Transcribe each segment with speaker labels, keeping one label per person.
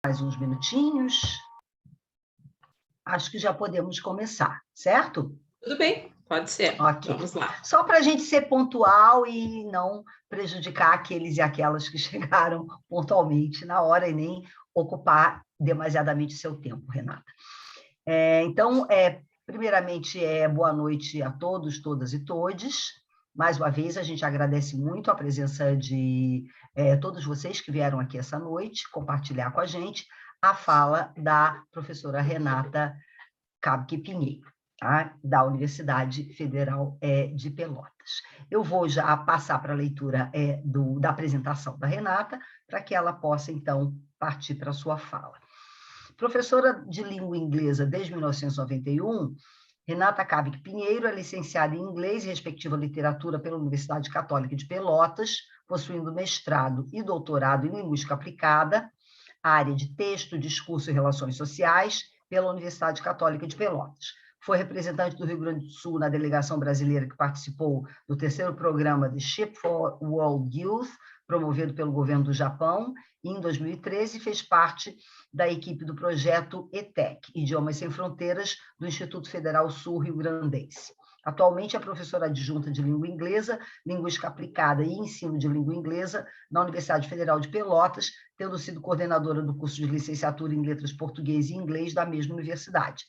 Speaker 1: Mais uns minutinhos. Acho que já podemos começar, certo?
Speaker 2: Tudo bem, pode ser.
Speaker 1: Ok.
Speaker 2: Vamos lá.
Speaker 1: Só para a gente ser pontual e não prejudicar aqueles e aquelas que chegaram pontualmente na hora e nem ocupar demasiadamente seu tempo, Renata. Então, primeiramente, boa noite a todos, todas e todes. Mais uma vez, a gente agradece muito a presença de todos vocês que vieram aqui essa noite compartilhar com a gente a fala da professora Renata Cabque Pinheiro, tá? Da Universidade Federal de Pelotas. Eu vou já passar para a leitura da apresentação da Renata, para que ela possa, então, partir para a sua fala. Professora de língua inglesa desde 1991, Renata Cabque Pinheiro é licenciada em inglês e respectiva literatura pela Universidade Católica de Pelotas, possuindo mestrado e doutorado em linguística aplicada, área de texto, discurso e relações sociais, pela Universidade Católica de Pelotas. Foi representante do Rio Grande do Sul na delegação brasileira que participou do terceiro programa de Ship for World Youth, promovido pelo governo do Japão, e em 2013 fez parte da equipe do projeto ETEC, Idiomas Sem Fronteiras, do Instituto Federal Sul-Rio-Grandense. Atualmente é professora adjunta de língua inglesa, linguística aplicada e ensino de língua inglesa na Universidade Federal de Pelotas, tendo sido coordenadora do curso de licenciatura em letras português e inglês da mesma universidade.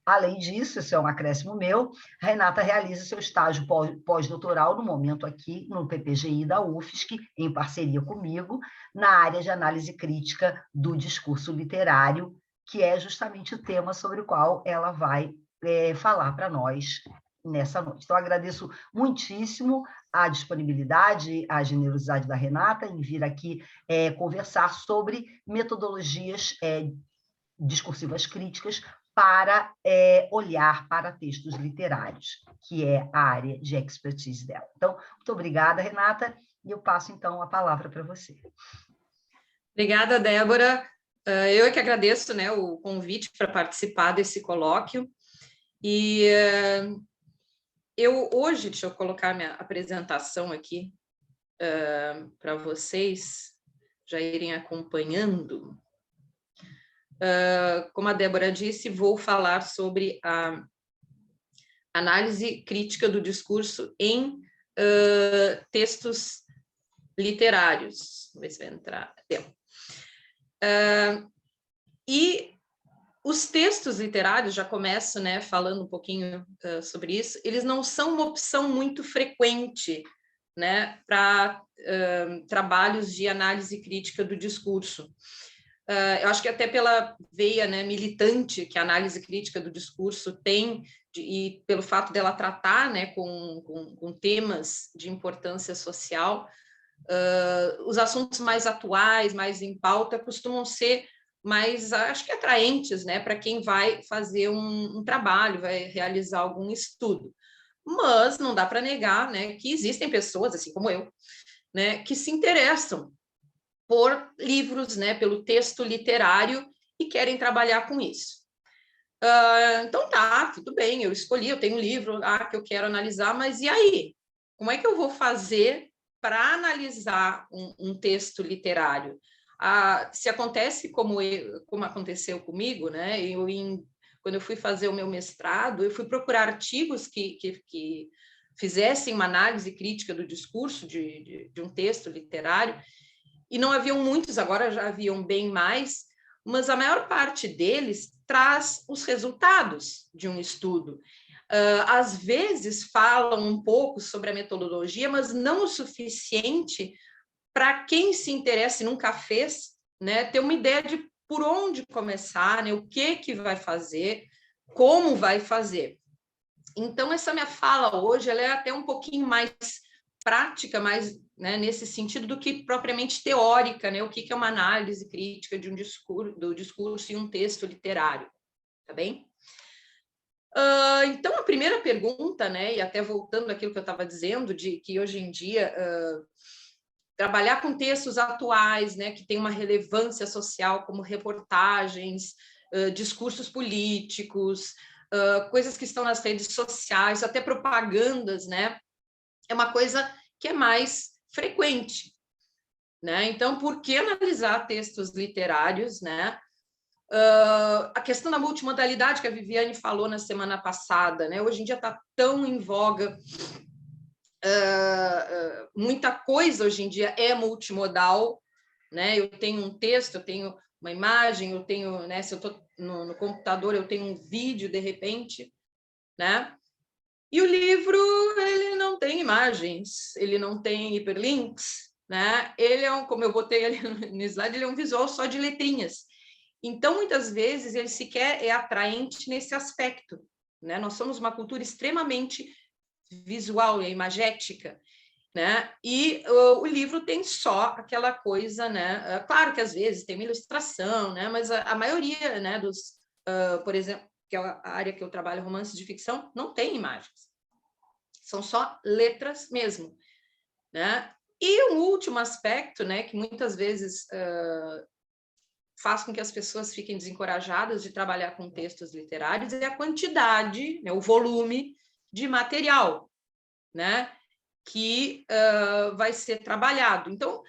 Speaker 1: Além disso, isso é um acréscimo meu, Renata realiza seu estágio pós-doutoral no momento aqui no PPGI da UFSC, em parceria comigo, na área de análise crítica do discurso literário, que é justamente o tema sobre o qual ela vai falar para nós nessa noite. Então, agradeço muitíssimo a disponibilidade, a generosidade da Renata em vir aqui conversar sobre metodologias discursivas críticas para olhar para textos literários, que é a área de expertise dela. Então, muito obrigada, Renata, e eu passo, então, a palavra para você.
Speaker 2: Obrigada, Débora. Eu é que agradeço, né, o convite para participar desse colóquio. E hoje, deixa eu colocar minha apresentação aqui para vocês já irem acompanhando. Como a Débora disse, vou falar sobre a análise crítica do discurso em textos literários. Vamos ver se vai entrar. E os textos literários, já começo, né, falando um pouquinho sobre isso, eles não são uma opção muito frequente, né, para trabalhos de análise crítica do discurso. Eu acho que até pela veia, né, militante que a análise crítica do discurso tem, e pelo fato dela tratar, né, com temas de importância social, os assuntos mais atuais, mais em pauta, costumam ser mais, acho que atraentes, né, para quem vai fazer um trabalho, vai realizar algum estudo. Mas não dá para negar, né, que existem pessoas, assim como eu, né, que se interessam por livros, né, pelo texto literário e querem trabalhar com isso. Então tá, tudo bem, eu escolhi, eu tenho um livro que eu quero analisar, mas e aí? Como é que eu vou fazer para analisar um texto literário? Se acontece como aconteceu comigo, né? Quando eu fui fazer o meu mestrado, eu fui procurar artigos que fizessem uma análise crítica do discurso de um texto literário, e não haviam muitos, agora já haviam bem mais, mas a maior parte deles traz os resultados de um estudo. Às vezes falam um pouco sobre a metodologia, mas não o suficiente para quem se interessa e nunca fez, né, ter uma ideia de por onde começar, né, o que vai fazer, como vai fazer. Então, essa minha fala hoje ela é até um pouquinho mais prática, mais, né, nesse sentido do que propriamente teórica, né, o que é uma análise crítica de do discurso em um texto literário, tá bem? Então, a primeira pergunta, né, e até voltando àquilo que eu estava dizendo, de que hoje em dia trabalhar com textos atuais, né, que tem uma relevância social, como reportagens, discursos políticos, coisas que estão nas redes sociais, até propagandas, né, é uma coisa que é mais frequente. né? Então, por que analisar textos literários, né? A questão da multimodalidade que a Viviane falou na semana passada, né? Hoje em dia está tão em voga, muita coisa hoje em dia é multimodal, né? Eu tenho um texto, eu tenho uma imagem, eu tenho, né? Se eu estou no computador, eu tenho um vídeo de repente, né? E o livro, ele não tem imagens, ele não tem hiperlinks, né? Ele é como eu botei ali no slide, ele é um visual só de letrinhas. Então, muitas vezes, ele sequer é atraente nesse aspecto, né? Nós somos uma cultura extremamente visual e imagética, né? E o livro tem só aquela coisa, né? Claro que às vezes tem uma ilustração, né? Mas a maioria, né, dos, por exemplo, que é a área que eu trabalho, romances de ficção, não tem imagens. São só letras mesmo, né? E um último aspecto, né, que muitas vezes faz com que as pessoas fiquem desencorajadas de trabalhar com textos literários é a quantidade, né, o volume de material, né, que vai ser trabalhado. Então,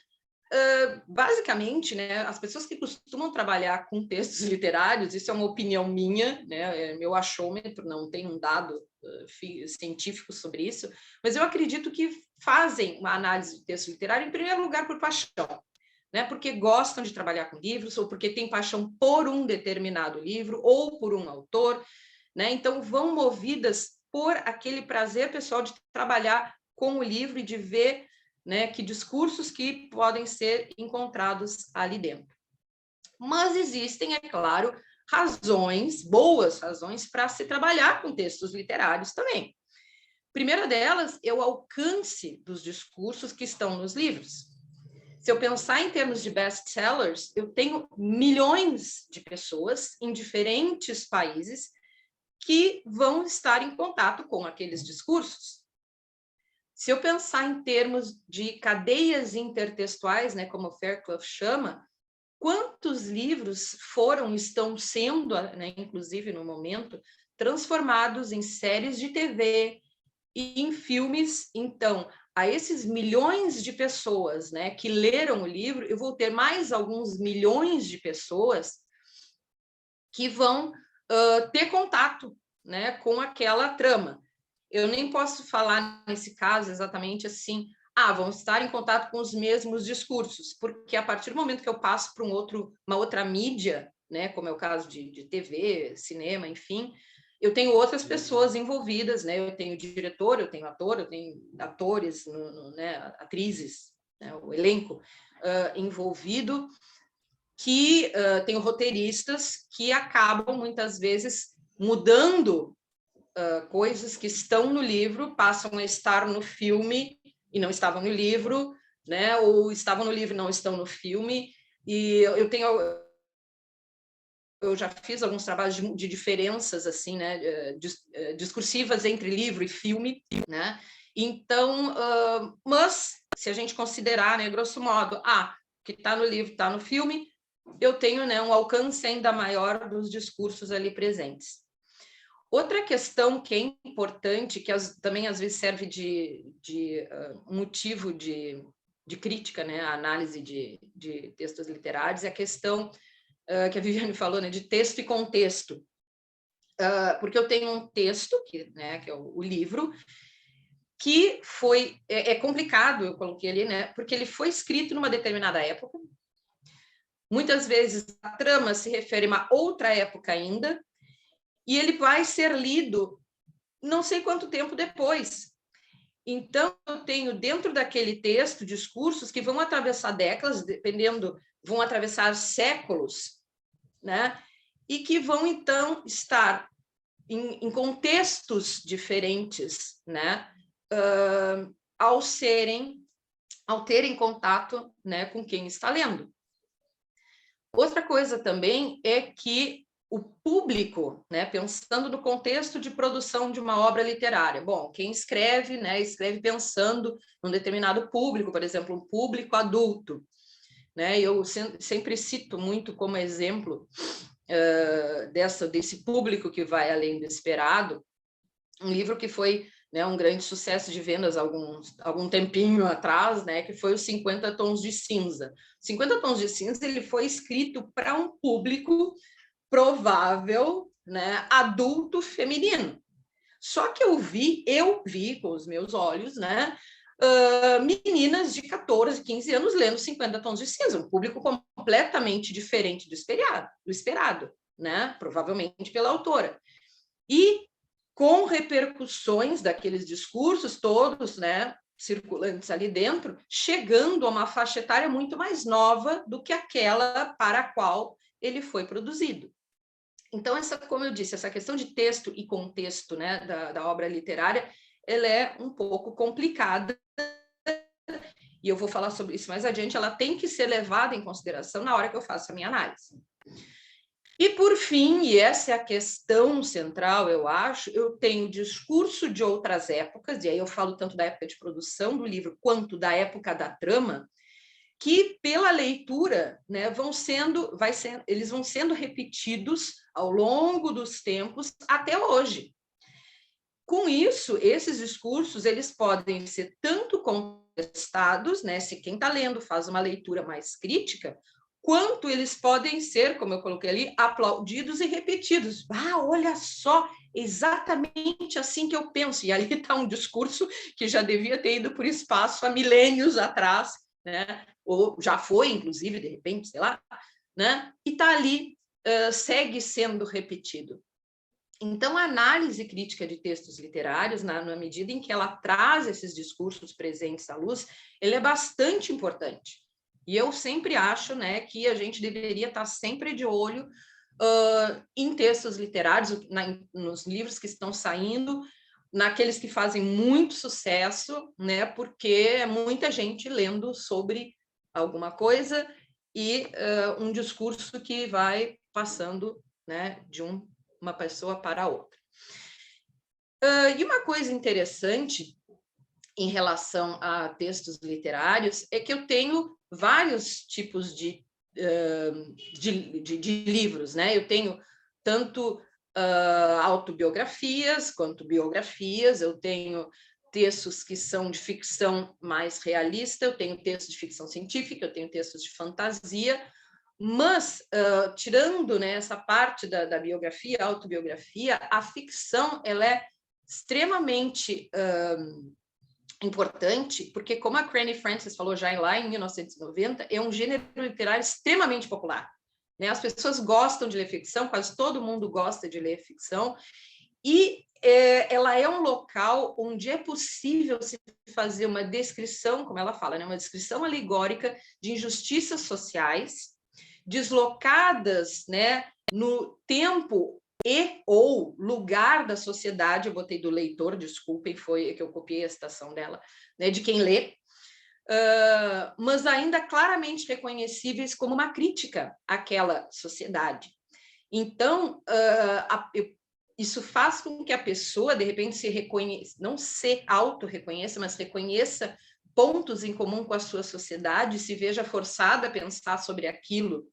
Speaker 2: basicamente, né, as pessoas que costumam trabalhar com textos literários, isso é uma opinião minha, né, é meu achômetro, não tem um dado científico sobre isso, mas eu acredito que fazem uma análise de texto literário, em primeiro lugar, por paixão, né, porque gostam de trabalhar com livros, ou porque têm paixão por um determinado livro, ou por um autor, né, então vão movidas por aquele prazer pessoal de trabalhar com o livro e de ver, né, que discursos que podem ser encontrados ali dentro. Mas existem, é claro, razões, boas razões, para se trabalhar com textos literários também. A primeira delas é o alcance dos discursos que estão nos livros. Se eu pensar em termos de best-sellers, eu tenho milhões de pessoas em diferentes países que vão estar em contato com aqueles discursos. Se eu pensar em termos de cadeias intertextuais, né, como o Fairclough chama, quantos livros estão sendo, né, inclusive no momento, transformados em séries de TV e em filmes? Então, a esses milhões de pessoas, né, que leram o livro, eu vou ter mais alguns milhões de pessoas que vão ter contato, né, com aquela trama. Eu nem posso falar nesse caso exatamente assim, vão estar em contato com os mesmos discursos, porque a partir do momento que eu passo para uma outra mídia, né, como é o caso de TV, cinema, enfim, eu tenho outras pessoas envolvidas, né? Eu tenho diretor, eu tenho ator, eu tenho atores, né, atrizes, né, o elenco envolvido, que tenho roteiristas que acabam muitas vezes mudando coisas que estão no livro, passam a estar no filme e não estavam no livro, né? Ou estavam no livro e não estão no filme. E eu já fiz alguns trabalhos de diferenças assim, né, discursivas entre livro e filme, né? Então, mas se a gente considerar, né, grosso modo, que está no livro, está no filme, eu tenho, né, um alcance ainda maior dos discursos ali presentes. Outra questão que é importante, que também às vezes serve de motivo de crítica, né, a análise de textos literários, é a questão que a Viviane falou, né, de texto e contexto. Porque eu tenho um texto, né, que é o livro, que é complicado, eu coloquei ali, né, porque ele foi escrito numa determinada época. Muitas vezes a trama se refere a uma outra época ainda, e ele vai ser lido não sei quanto tempo depois. Então, eu tenho dentro daquele texto discursos que vão atravessar décadas, vão atravessar séculos, né? E que vão, então, estar em contextos diferentes, né? Ao terem contato, né, com quem está lendo. Outra coisa também é que o público, né, pensando no contexto de produção de uma obra literária. Bom, quem escreve, né, escreve pensando num determinado público, por exemplo, um público adulto. Né? Eu sempre cito muito como exemplo desse público que vai além do esperado, um livro que foi né, um grande sucesso de vendas algum tempinho atrás, né, que foi os 50 Tons de Cinza. 50 Tons de Cinza ele foi escrito para um público provável, né, adulto feminino. Só que eu vi com os meus olhos, né, meninas de 14, 15 anos lendo 50 Tons de Cinza, um público completamente diferente do esperado, né, provavelmente pela autora. E com repercussões daqueles discursos todos, né, circulantes ali dentro, chegando a uma faixa etária muito mais nova do que aquela para a qual ele foi produzido. Então, como eu disse, essa questão de texto e contexto, né, da obra literária, ela é um pouco complicada, e eu vou falar sobre isso mais adiante, ela tem que ser levada em consideração na hora que eu faço a minha análise. E, por fim, e essa é a questão central, eu acho, eu tenho discurso de outras épocas, e aí eu falo tanto da época de produção do livro, quanto da época da trama, que, pela leitura, né, eles vão sendo repetidos ao longo dos tempos até hoje. Com isso, esses discursos eles podem ser tanto contestados, né, se quem está lendo faz uma leitura mais crítica, quanto eles podem ser, como eu coloquei ali, aplaudidos e repetidos. Ah, olha só, exatamente assim que eu penso. E ali está um discurso que já devia ter ido por espaço há milênios atrás, né? Ou já foi, inclusive, de repente, sei lá, né? E está ali, segue sendo repetido. Então, a análise crítica de textos literários, na medida em que ela traz esses discursos presentes à luz, ele é bastante importante. E eu sempre acho, né, que a gente deveria estar sempre de olho em textos literários, nos livros que estão saindo, naqueles que fazem muito sucesso, né, porque é muita gente lendo sobre alguma coisa e um discurso que vai passando, né, de uma pessoa para a outra. E uma coisa interessante em relação a textos literários é que eu tenho vários tipos de livros, né? Eu tenho tanto autobiografias quanto biografias, eu tenho textos que são de ficção mais realista, eu tenho textos de ficção científica, eu tenho textos de fantasia, mas, tirando, né, essa parte da biografia, autobiografia, a ficção ela é extremamente importante, porque, como a Crane Francis falou já lá em 1990, é um gênero literário extremamente popular. Né? As pessoas gostam de ler ficção, quase todo mundo gosta de ler ficção, e ela é um local onde é possível se fazer uma descrição, como ela fala, né, uma descrição alegórica de injustiças sociais, deslocadas, né, no tempo e ou lugar da sociedade. Eu botei do leitor, desculpem, foi que eu copiei a citação dela, né, de quem lê, mas ainda claramente reconhecíveis como uma crítica àquela sociedade. Então, isso faz com que a pessoa, de repente, se reconheça, não se auto-reconheça, mas reconheça pontos em comum com a sua sociedade, se veja forçada a pensar sobre aquilo,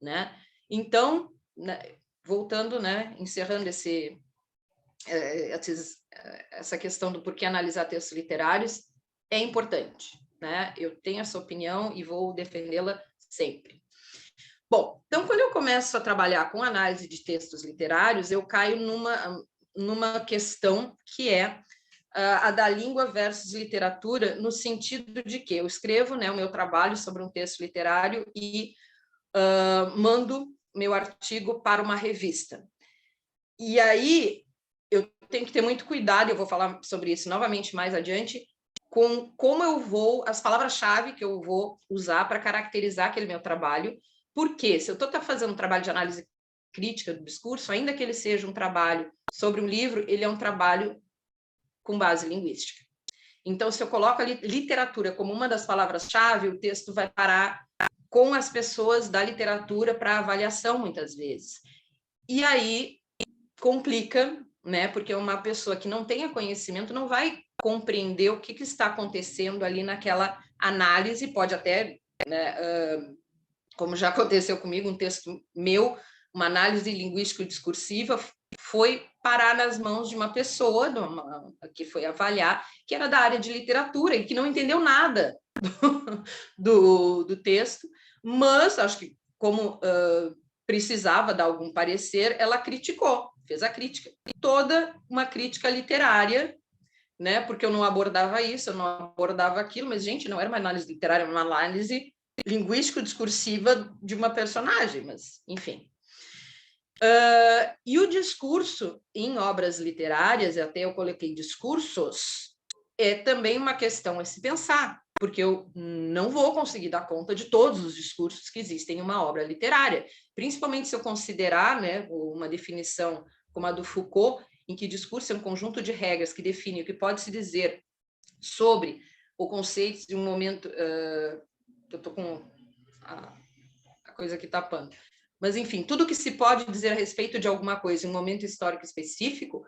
Speaker 2: né? Então, né, voltando, né, encerrando essa questão do porquê analisar textos literários, é importante, né? Eu tenho essa opinião e vou defendê-la sempre. Bom, então, quando eu começo a trabalhar com análise de textos literários, eu caio numa questão que é a da língua versus literatura, no sentido de que eu escrevo, né, o meu trabalho sobre um texto literário e mando meu artigo para uma revista. E aí eu tenho que ter muito cuidado, eu vou falar sobre isso novamente mais adiante, com como eu vou, as palavras-chave que eu vou usar para caracterizar aquele meu trabalho, porque se eu estou fazendo um trabalho de análise crítica do discurso, ainda que ele seja um trabalho sobre um livro, ele é um trabalho com base linguística. Então, se eu coloco ali literatura como uma das palavras-chave, o texto vai parar com as pessoas da literatura para avaliação, muitas vezes. E aí complica, né? Porque uma pessoa que não tenha conhecimento não vai compreender o que está acontecendo ali naquela análise, pode até, né, como já aconteceu comigo, um texto meu, uma análise linguístico-discursiva, foi parar nas mãos de uma pessoa que foi avaliar, que era da área de literatura e que não entendeu nada do texto, mas acho que como precisava dar algum parecer, ela criticou, fez a crítica, toda uma crítica literária, né? Porque eu não abordava isso, eu não abordava aquilo, mas, gente, não era uma análise literária, era uma análise linguístico-discursiva de uma personagem, mas, enfim. E o discurso em obras literárias, até eu coloquei discursos, é também uma questão a se pensar, porque eu não vou conseguir dar conta de todos os discursos que existem em uma obra literária, principalmente se eu considerar, né, uma definição como a do Foucault, em que discurso é um conjunto de regras que define o que pode se dizer sobre o conceito de um momento... eu estou com a coisa aqui tapando. Mas, enfim, tudo que se pode dizer a respeito de alguma coisa em um momento histórico específico,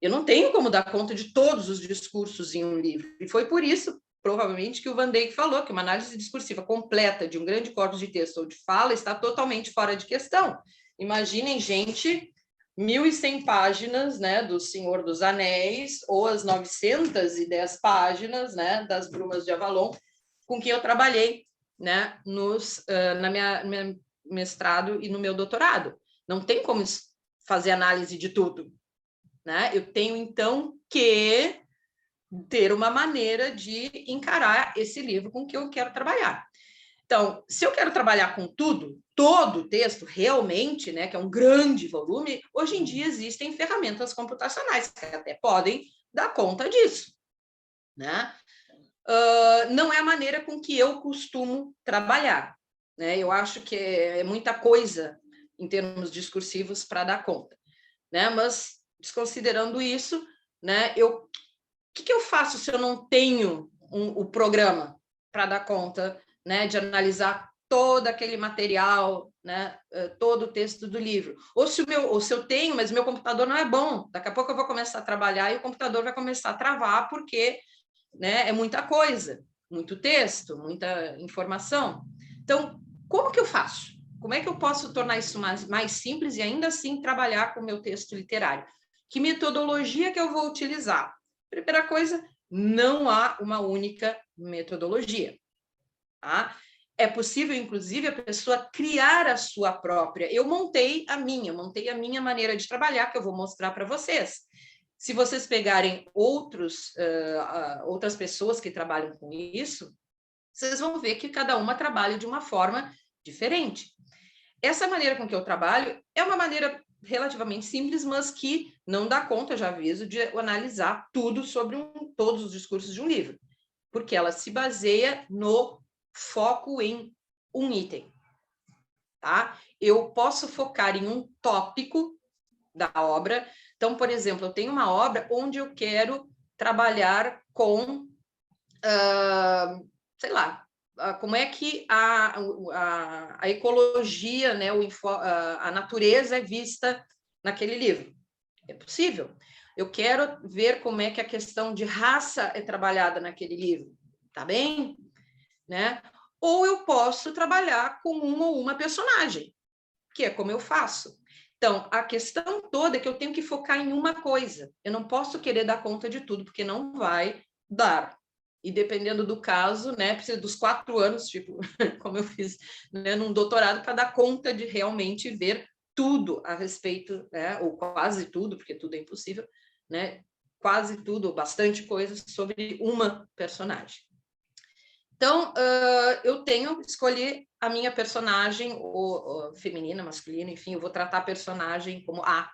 Speaker 2: eu não tenho como dar conta de todos os discursos em um livro. E foi por isso, provavelmente, que o Van Dijk falou que uma análise discursiva completa de um grande corpus de texto ou de fala está totalmente fora de questão. Imaginem, gente, 1.100 páginas, né, do Senhor dos Anéis, ou as 910 páginas, né, das Brumas de Avalon, com que eu trabalhei, né, na minha mestrado e no meu doutorado. Não tem como fazer análise de tudo, né? Eu tenho, então, que ter uma maneira de encarar esse livro com que eu quero trabalhar. Então, se eu quero trabalhar com tudo, todo o texto, realmente, né, que é um grande volume, hoje em dia existem ferramentas computacionais que até podem dar conta disso, né? Não é a maneira com que eu costumo trabalhar, né? Eu acho que é muita coisa em termos discursivos para dar conta, né? Mas, desconsiderando isso, né, o que eu faço se eu não tenho o programa para dar conta, né, de analisar todo aquele material, né, todo o texto do livro? Ou se eu tenho, mas meu computador não é bom, daqui a pouco eu vou começar a trabalhar e o computador vai começar a travar porque, né, é muita coisa, muito texto, muita informação. Então, como que eu faço? Como é que eu posso tornar isso mais simples e ainda assim trabalhar com o meu texto literário? Que metodologia que eu vou utilizar? Primeira coisa, não há uma única metodologia. Tá? É possível, inclusive, a pessoa criar a sua própria. Eu montei a minha maneira de trabalhar, que eu vou mostrar para vocês. Se vocês pegarem outras pessoas que trabalham com isso, vocês vão ver que cada uma trabalha de uma forma diferente. Essa maneira com que eu trabalho é uma maneira relativamente simples, mas que não dá conta, já aviso, de analisar tudo sobre todos os discursos de um livro, porque ela se baseia no foco em um item. Tá? Eu posso focar em um tópico da obra. Então, por exemplo, eu tenho uma obra onde eu quero trabalhar com, sei lá, como é que a ecologia, né, a natureza é vista naquele livro. É possível. Eu quero ver como é que a questão de raça é trabalhada naquele livro. Tá bem? Né? Ou eu posso trabalhar com uma personagem, que é como eu faço. Então, a questão toda é que eu tenho que focar em uma coisa. Eu não posso querer dar conta de tudo, porque não vai dar. E dependendo do caso, né, precisa dos 4 anos, tipo, como eu fiz, né, num doutorado, para dar conta de realmente ver tudo a respeito, né, ou quase tudo, porque tudo é impossível, né, quase tudo, bastante coisa sobre uma personagem. Então, eu tenho que escolher a minha personagem, ou feminina, masculina, enfim, eu vou tratar a personagem como A,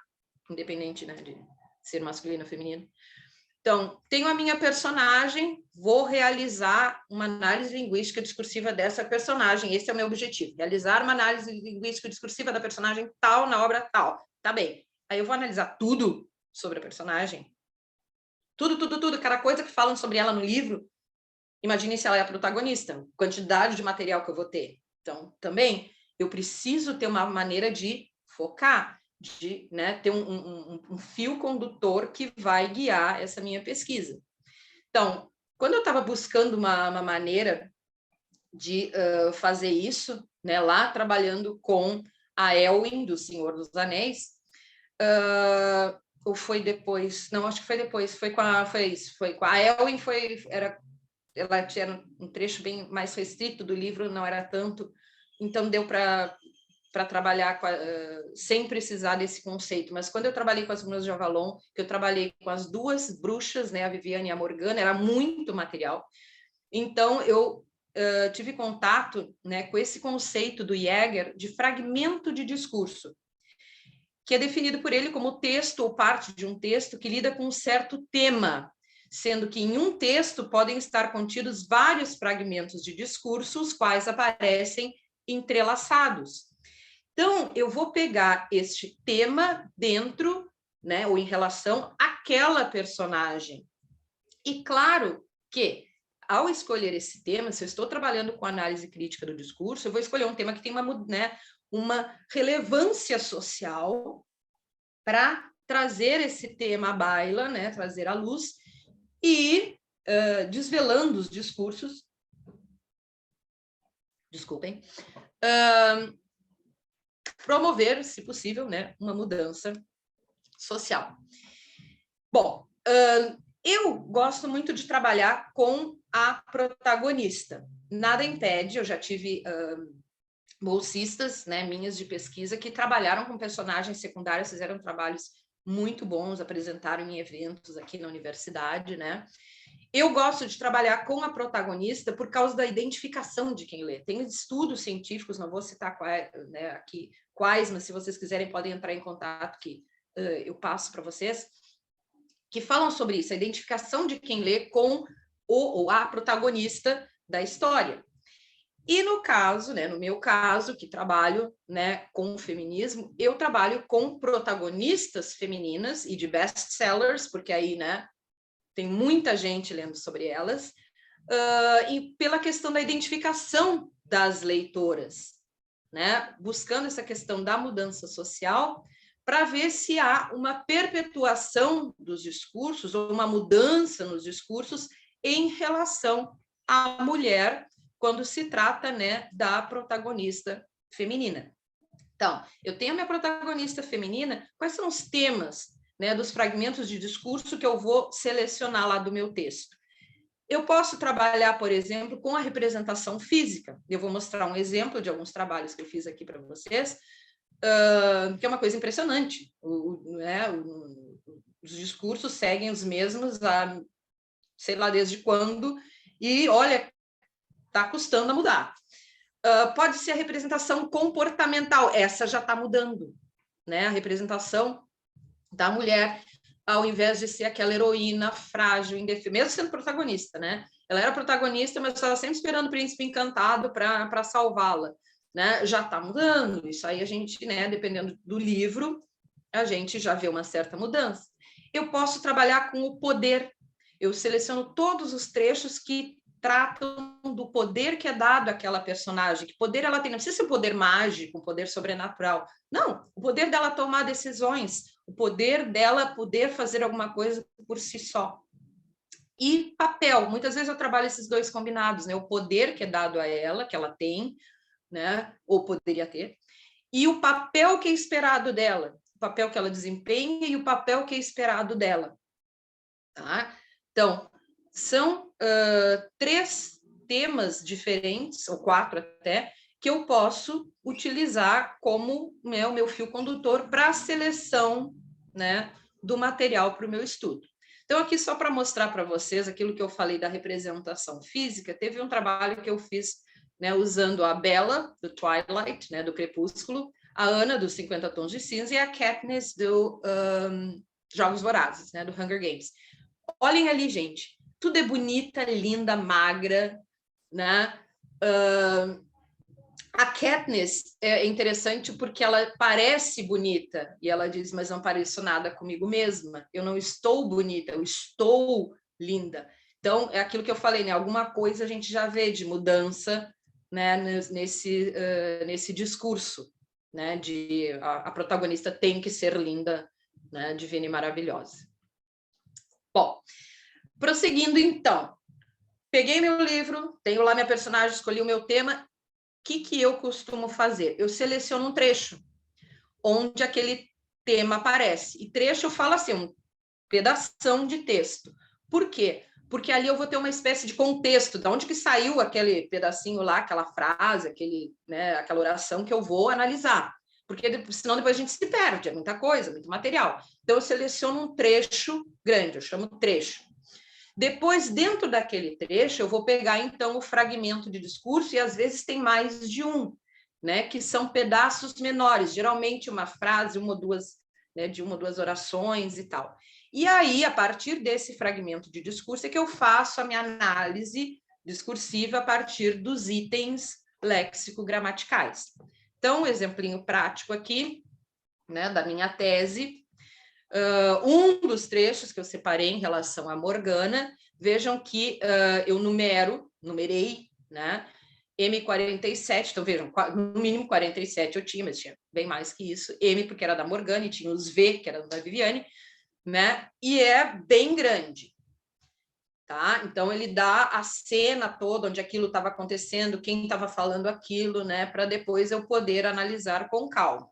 Speaker 2: independente, né, de ser masculina ou feminina. Então, tenho a minha personagem, vou realizar uma análise linguística discursiva dessa personagem, esse é o meu objetivo, realizar uma análise linguística discursiva da personagem tal, na obra tal. Tá bem, aí eu vou analisar tudo sobre a personagem, tudo, cada coisa que falam sobre ela no livro. Imagine se ela é a protagonista, quantidade de material que eu vou ter. Então, também, eu preciso ter uma maneira de focar, de, né, ter um fio condutor que vai guiar essa minha pesquisa. Então, quando eu estava buscando uma maneira de fazer isso, né, lá trabalhando com a Elwin, do Senhor dos Anéis, ou foi depois? Não, acho que foi depois. Foi com a Elwyn, ela tinha um trecho bem mais restrito do livro, não era tanto, então deu para trabalhar sem precisar desse conceito. Mas quando eu trabalhei com as Brunas de Avalon, que eu trabalhei com as duas bruxas, né, a Viviane e a Morgana, era muito material. Então, eu tive contato, né, com esse conceito do Jäger de fragmento de discurso, que é definido por ele como texto ou parte de um texto que lida com um certo tema, sendo que em um texto podem estar contidos vários fragmentos de discurso, os quais aparecem entrelaçados. Então, eu vou pegar este tema dentro, né, ou em relação àquela personagem. E claro que, ao escolher esse tema, se eu estou trabalhando com análise crítica do discurso, eu vou escolher um tema que tem uma relevância social para trazer esse tema à baila, né, trazer à luz, e desvelando os discursos, desculpem, promover, se possível, né, uma mudança social. Bom, eu gosto muito de trabalhar com a protagonista. Nada impede, eu já tive bolsistas, né, minhas de pesquisa, que trabalharam com personagens secundários, fizeram trabalhos muito bons, apresentaram em eventos aqui na universidade, né? Eu gosto de trabalhar com a protagonista por causa da identificação de quem lê. Tem estudos científicos, não vou citar né, aqui quais, mas se vocês quiserem podem entrar em contato que eu passo para vocês, que falam sobre isso, a identificação de quem lê com o ou a protagonista da história. E no caso, né, no meu caso, que trabalho, né, com o feminismo, eu trabalho com protagonistas femininas e de best-sellers, porque aí, né, tem muita gente lendo sobre elas, e pela questão da identificação das leitoras, né, buscando essa questão da mudança social, para ver se há uma perpetuação dos discursos ou uma mudança nos discursos em relação à mulher, quando se trata, né, da protagonista feminina. Então, eu tenho a minha protagonista feminina, quais são os temas, né, dos fragmentos de discurso que eu vou selecionar lá do meu texto? Eu posso trabalhar, por exemplo, com a representação física. Eu vou mostrar um exemplo de alguns trabalhos que eu fiz aqui para vocês, que é uma coisa impressionante. Os discursos seguem os mesmos há, sei lá desde quando, e olha, está custando a mudar. Pode ser a representação comportamental, essa já está mudando, né? A representação da mulher, ao invés de ser aquela heroína frágil, indefesa, mesmo sendo protagonista, né? Ela era protagonista, mas estava sempre esperando o príncipe encantado para salvá-la, né? Já está mudando, isso aí a gente, né, dependendo do livro, a gente já vê uma certa mudança. Eu posso trabalhar com o poder, eu seleciono todos os trechos que tratam do poder que é dado àquela personagem, que poder ela tem, não precisa ser um poder mágico, um poder sobrenatural, não, o poder dela tomar decisões, o poder dela poder fazer alguma coisa por si só. E papel, muitas vezes eu trabalho esses dois combinados, né, o poder que é dado a ela, que ela tem, né, ou poderia ter, e o papel que é esperado dela, o papel que ela desempenha e o papel que é esperado dela, tá? Então, são 3 temas diferentes, ou 4 até, que eu posso utilizar como, né, o meu fio condutor para a seleção, né, do material para o meu estudo. Então, aqui só para mostrar para vocês aquilo que eu falei da representação física, teve um trabalho que eu fiz, né, usando a Bella, do Twilight, né, do Crepúsculo, a Ana, dos 50 Tons de Cinza, e a Katniss, do Jogos Vorazes, né, do Hunger Games. Olhem ali, gente, tudo é bonita, linda, magra, né? A Katniss é interessante porque ela parece bonita e ela diz, mas não pareço nada comigo mesma. Eu não estou bonita, eu estou linda. Então, é aquilo que eu falei, né? Alguma coisa a gente já vê de mudança, né? Nesse discurso, né? De a protagonista tem que ser linda, né? Divina e maravilhosa. Bom, prosseguindo então, peguei meu livro, tenho lá minha personagem, escolhi o meu tema. O que eu costumo fazer? Eu seleciono um trecho onde aquele tema aparece. E trecho eu falo assim, um pedação de texto. Por quê? Porque ali eu vou ter uma espécie de contexto, de onde que saiu aquele pedacinho lá, aquela frase, aquela oração que eu vou analisar. Porque senão depois a gente se perde, é muita coisa, muito material. Então eu seleciono um trecho grande, eu chamo trecho. Depois, dentro daquele trecho, eu vou pegar, então, o fragmento de discurso, e às vezes tem mais de um, né, que são pedaços menores, geralmente uma frase, uma ou duas, né, de uma ou duas orações e tal. E aí, a partir desse fragmento de discurso, é que eu faço a minha análise discursiva a partir dos itens léxico-gramaticais. Então, um exemplinho prático aqui, né, da minha tese. Um dos trechos que eu separei em relação a Morgana, vejam que eu numerei, né, M47, então vejam, no mínimo 47 eu tinha, mas tinha bem mais que isso, M porque era da Morgana, e tinha os V, que era da Viviane, né, e é bem grande, tá? Então ele dá a cena toda, onde aquilo estava acontecendo, quem estava falando aquilo, né, para depois eu poder analisar com calma.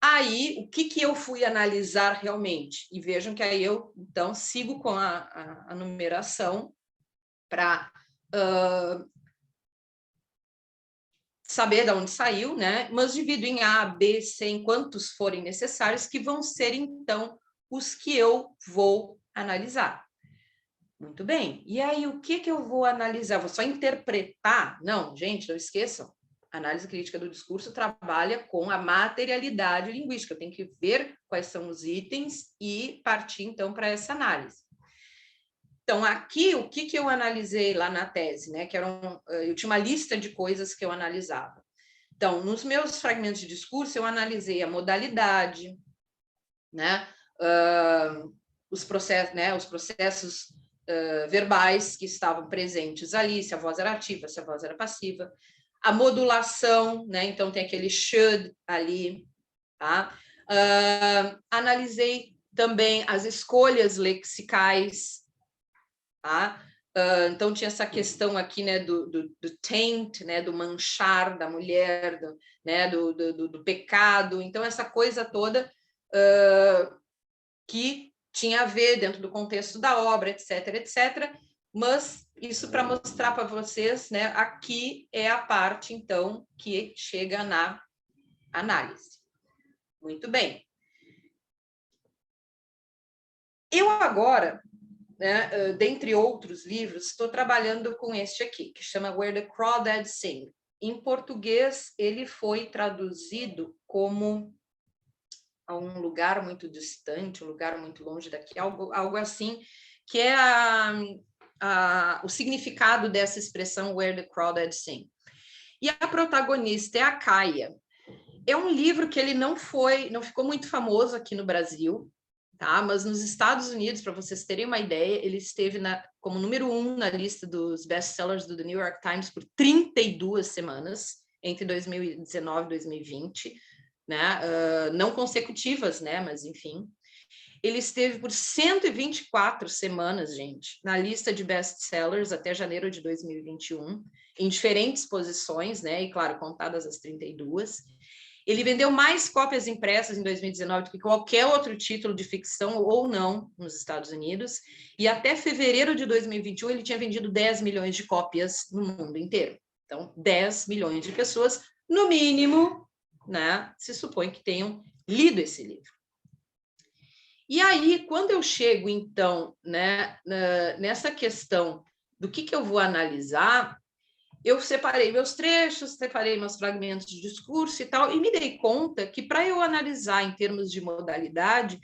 Speaker 2: Aí, o que eu fui analisar realmente? E vejam que aí eu, então, sigo com a numeração para saber de onde saiu, né? Mas divido em A, B, C, em quantos forem necessários, que vão ser, então, os que eu vou analisar. Muito bem. E aí, o que eu vou analisar? Vou só interpretar? Não, gente, não esqueçam. A análise crítica do discurso trabalha com a materialidade linguística. Eu tenho que ver quais são os itens e partir, então, para essa análise. Então, aqui, o que eu analisei lá na tese, né? Eu tinha uma lista de coisas que eu analisava. Então, nos meus fragmentos de discurso, eu analisei a modalidade, né? Os processos verbais que estavam presentes ali, se a voz era ativa, se a voz era passiva, a modulação, né? Então tem aquele should ali, tá? Analisei também as escolhas lexicais, tá? Então tinha essa questão aqui, né, do taint, né, do manchar da mulher, do pecado. Então essa coisa toda que tinha a ver dentro do contexto da obra, etc, etc. Mas isso para mostrar para vocês, né? Aqui é a parte, então, que chega na análise. Muito bem. Eu agora, né, dentre outros livros, estou trabalhando com este aqui, que chama Where the Crawdads Sing. Em português, ele foi traduzido como a um lugar muito distante, um lugar muito longe daqui, algo assim, que é o significado dessa expressão Where the Crawdads Sing. E a protagonista é a Kaia. É um livro que ele não ficou muito famoso aqui no Brasil, tá? Mas nos Estados Unidos, para vocês terem uma ideia, ele esteve como número 1 na lista dos best-sellers do The New York Times por 32 semanas, entre 2019 e 2020, né? Não consecutivas, né? Mas enfim. Ele esteve por 124 semanas, gente, na lista de best-sellers até janeiro de 2021, em diferentes posições, né? E, claro, contadas as 32. Ele vendeu mais cópias impressas em 2019 do que qualquer outro título de ficção ou não nos Estados Unidos. E até fevereiro de 2021, ele tinha vendido 10 milhões de cópias no mundo inteiro. Então, 10 milhões de pessoas, no mínimo, né, se supõe que tenham lido esse livro. E aí, quando eu chego, então, né, nessa questão do que eu vou analisar, eu separei meus trechos, separei meus fragmentos de discurso e tal, e me dei conta que, para eu analisar em termos de modalidade,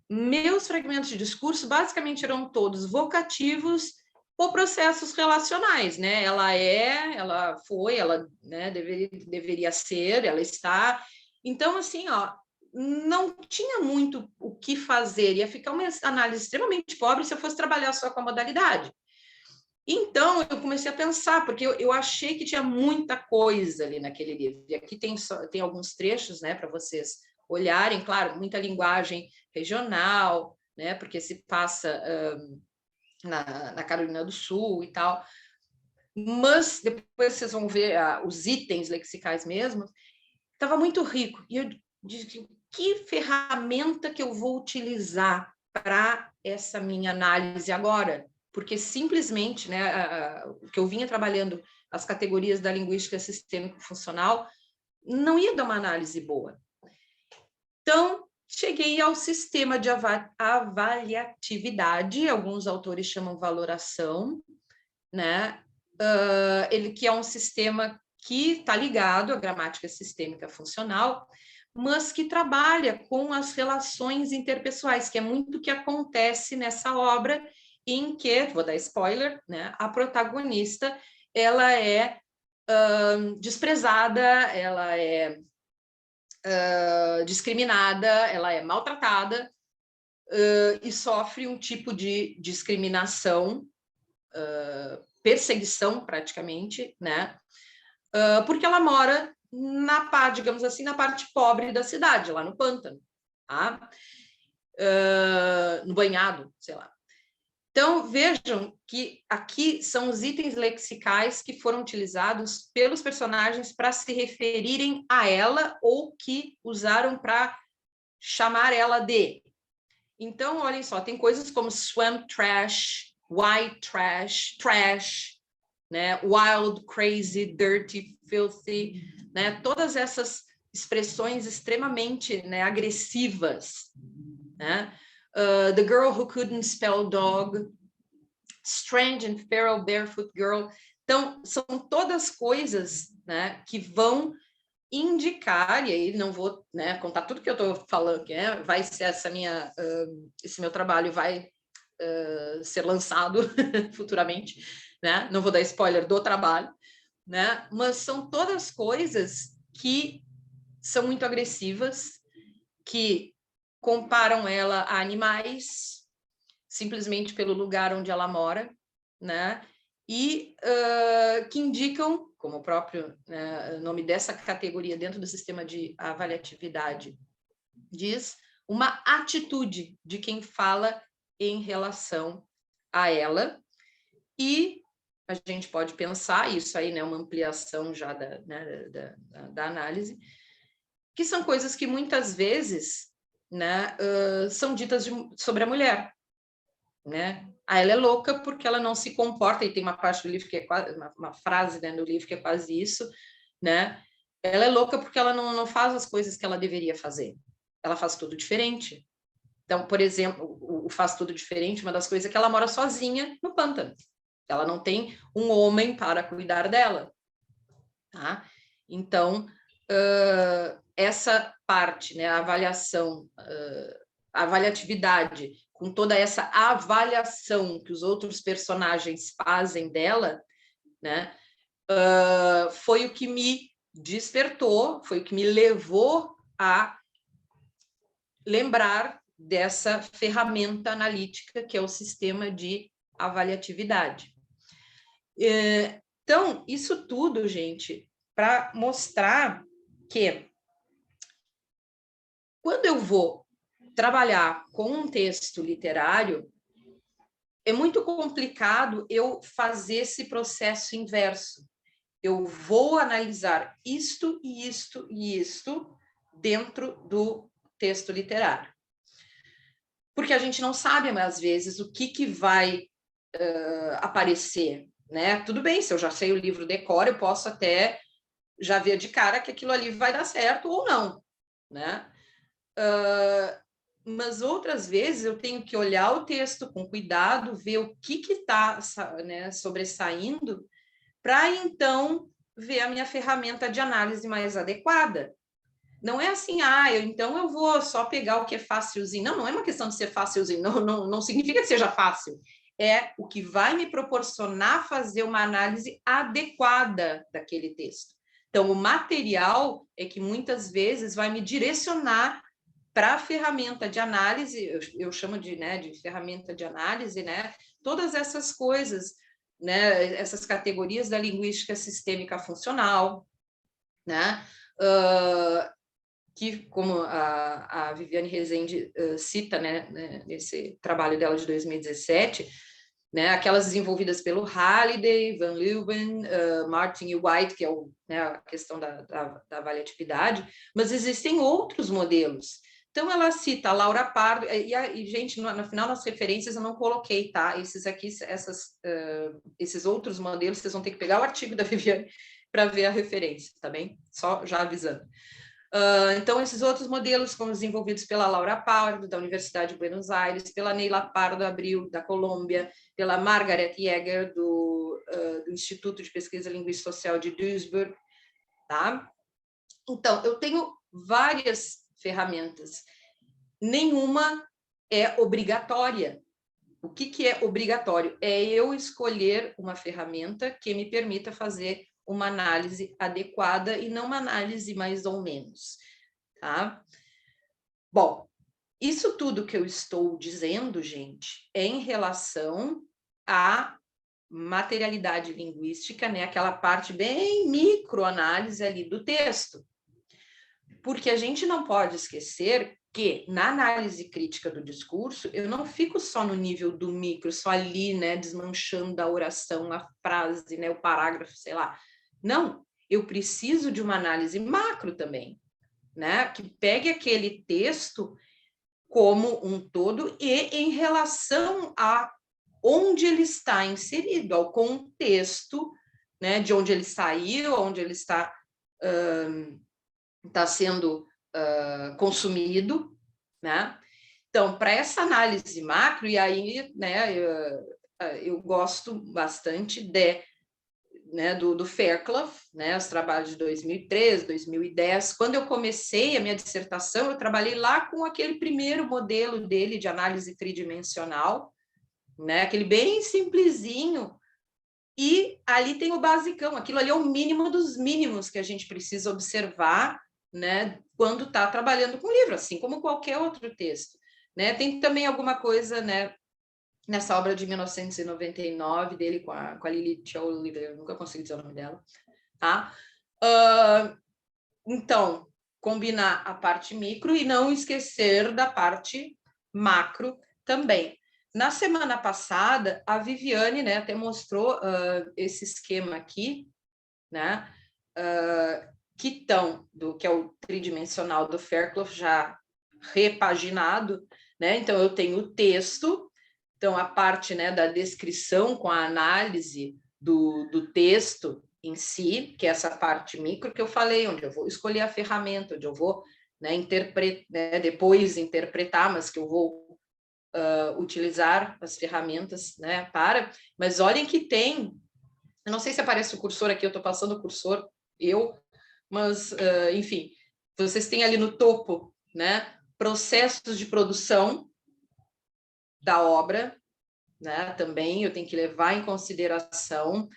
Speaker 2: meus fragmentos de discurso basicamente eram todos vocativos ou processos relacionais, né? Ela foi, ela, né, deveria ser, ela está. Então, assim, ó, não tinha muito o que fazer, ia ficar uma análise extremamente pobre se eu fosse trabalhar só com a modalidade. Então, eu comecei a pensar, porque eu achei que tinha muita coisa ali naquele livro. E aqui tem alguns trechos, né, para vocês olharem, claro, muita linguagem regional, né, porque se passa na Carolina do Sul e tal. Mas depois vocês vão ver os itens lexicais mesmo. Estava muito rico. E eu disse, que ferramenta que eu vou utilizar para essa minha análise agora? Porque simplesmente, né, o que eu vinha trabalhando, as categorias da linguística sistêmico-funcional, não ia dar uma análise boa. Então, cheguei ao sistema de avaliatividade, alguns autores chamam valoração, né? Ele que é um sistema que está ligado à gramática sistêmica funcional, mas que trabalha com as relações interpessoais, que é muito o que acontece nessa obra, em que, vou dar spoiler, né, a protagonista, ela é desprezada, ela é discriminada, ela é maltratada e sofre um tipo de discriminação, perseguição praticamente, né? Porque ela mora na parte, digamos assim, na parte pobre da cidade, lá no pântano, tá? No banhado, sei lá. Então, vejam que aqui são os itens lexicais que foram utilizados pelos personagens para se referirem a ela ou que usaram para chamar ela de. Então, olhem só, tem coisas como swamp trash, white trash, trash, né? Wild, crazy, dirty, filthy, né? Todas essas expressões extremamente, né, agressivas, né? The girl who couldn't spell dog, strange and feral barefoot girl. Então, são todas coisas, né, que vão indicar, e aí não vou, né, contar tudo que eu estou falando, que vai ser esse meu trabalho vai ser lançado futuramente, né? Não vou dar spoiler do trabalho, né? Mas são todas coisas que são muito agressivas, que comparam ela a animais, simplesmente pelo lugar onde ela mora, né? E que indicam, como o próprio nome dessa categoria dentro do sistema de avaliatividade diz, uma atitude de quem fala em relação a ela. E a gente pode pensar, isso aí, né, uma ampliação já da análise, que são coisas que muitas vezes, né, são ditas sobre a mulher, né? Ela é louca porque ela não se comporta, e tem uma parte do livro que é quase, uma frase, né, no livro que é quase isso, né? Ela é louca porque ela não faz as coisas que ela deveria fazer. Ela faz tudo diferente. Então, por exemplo, o faz tudo diferente, uma das coisas é que ela mora sozinha no pântano. Ela não tem um homem para cuidar dela, tá? Então, essa parte, né, a avaliação, a avaliatividade, com toda essa avaliação que os outros personagens fazem dela, né, foi o que me despertou, foi o que me levou a lembrar dessa ferramenta analítica que é o sistema de avaliatividade. Então, isso tudo, gente, para mostrar que quando eu vou trabalhar com um texto literário, é muito complicado eu fazer esse processo inverso. Eu vou analisar isto e isto e isto dentro do texto literário. Porque a gente não sabe, às vezes, o que vai aparecer, né? Tudo bem, se eu já sei o livro decor, eu posso até já ver de cara que aquilo ali vai dar certo ou não, né? Mas outras vezes eu tenho que olhar o texto com cuidado, ver o que está, né, sobressaindo, para então ver a minha ferramenta de análise mais adequada. Não é assim, então eu vou só pegar o que é facilzinho. Não é uma questão de ser facilzinho, não significa que seja fácil. É o que vai me proporcionar fazer uma análise adequada daquele texto. Então, o material é que muitas vezes vai me direcionar para a ferramenta de análise, eu chamo de ferramenta de análise, né? Todas essas coisas, né? Essas categorias da linguística sistêmica funcional, né? Que, como a Viviane Rezende cita, né, nesse trabalho dela de 2017, né, aquelas desenvolvidas pelo Halliday, Van Leeuwen, Martin e White, que é a questão da avaliatividade, mas existem outros modelos, Então, ela cita a Laura Pardo, e gente, no final, nas referências eu não coloquei, tá? Esses outros modelos, vocês vão ter que pegar o artigo da Viviane para ver a referência, tá bem? Só já avisando. Então, esses outros modelos foram desenvolvidos pela Laura Pardo, da Universidade de Buenos Aires, pela Neila Pardo Abril, da Colômbia, pela Margaret Jäger, do Instituto de Pesquisa Linguística Social de Duisburg, tá? Então, eu tenho várias ferramentas. Nenhuma é obrigatória. O que é obrigatório? É eu escolher uma ferramenta que me permita fazer uma análise adequada e não uma análise mais ou menos, tá? Bom, isso tudo que eu estou dizendo, gente, é em relação à materialidade linguística, né? Aquela parte bem microanálise ali do texto. Porque a gente não pode esquecer que, na análise crítica do discurso, eu não fico só no nível do micro, só ali, né, desmanchando a oração, a frase, né, o parágrafo, sei lá. Não, eu preciso de uma análise macro também, né, que pegue aquele texto como um todo e em relação a onde ele está inserido, ao contexto, né, de onde ele saiu, onde ele está sendo consumido, né? Então, para essa análise macro, e aí, né, eu gosto bastante do Fairclough, né, os trabalhos de 2013, 2010. Quando eu comecei a minha dissertação, eu trabalhei lá com aquele primeiro modelo dele de análise tridimensional, né, aquele bem simplesinho, e ali tem o basicão, aquilo ali é o mínimo dos mínimos que a gente precisa observar, né, quando está trabalhando com livro, assim como qualquer outro texto, né? Tem também alguma coisa, né, nessa obra de 1999 dele com a Lily Cholliver, eu nunca consegui dizer o nome dela, tá? Então, combinar a parte micro e não esquecer da parte macro também. Na semana passada, a Viviane, né, até mostrou esse esquema aqui, né, que é o tridimensional do Fairclough já repaginado, né? Então eu tenho o texto, então a parte, né, da descrição com a análise do texto em si, que é essa parte micro que eu falei, onde eu vou escolher a ferramenta, onde eu vou, né, depois interpretar, mas que eu vou utilizar as ferramentas, né, mas olhem que tem, eu não sei se aparece o cursor aqui, eu estou passando o cursor, mas, enfim, vocês têm ali no topo, né, processos de produção da obra, né, também eu tenho que levar em consideração,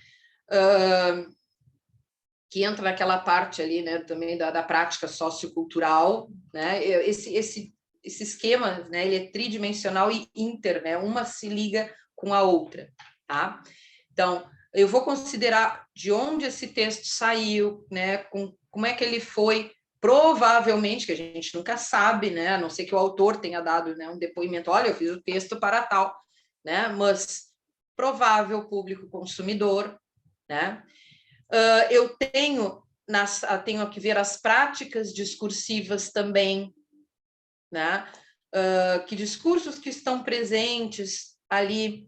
Speaker 2: que entra naquela parte ali, né, também da prática sociocultural, né, esse esquema, né, ele é tridimensional e inter, né, uma se liga com a outra, tá? Então, eu vou considerar de onde esse texto saiu, né, como é que ele foi, provavelmente, que a gente nunca sabe, né, a não ser que o autor tenha dado, né, um depoimento, olha, eu fiz o texto para tal, né, mas provável público consumidor, né? Eu tenho que ver as práticas discursivas também, né? Que discursos que estão presentes ali.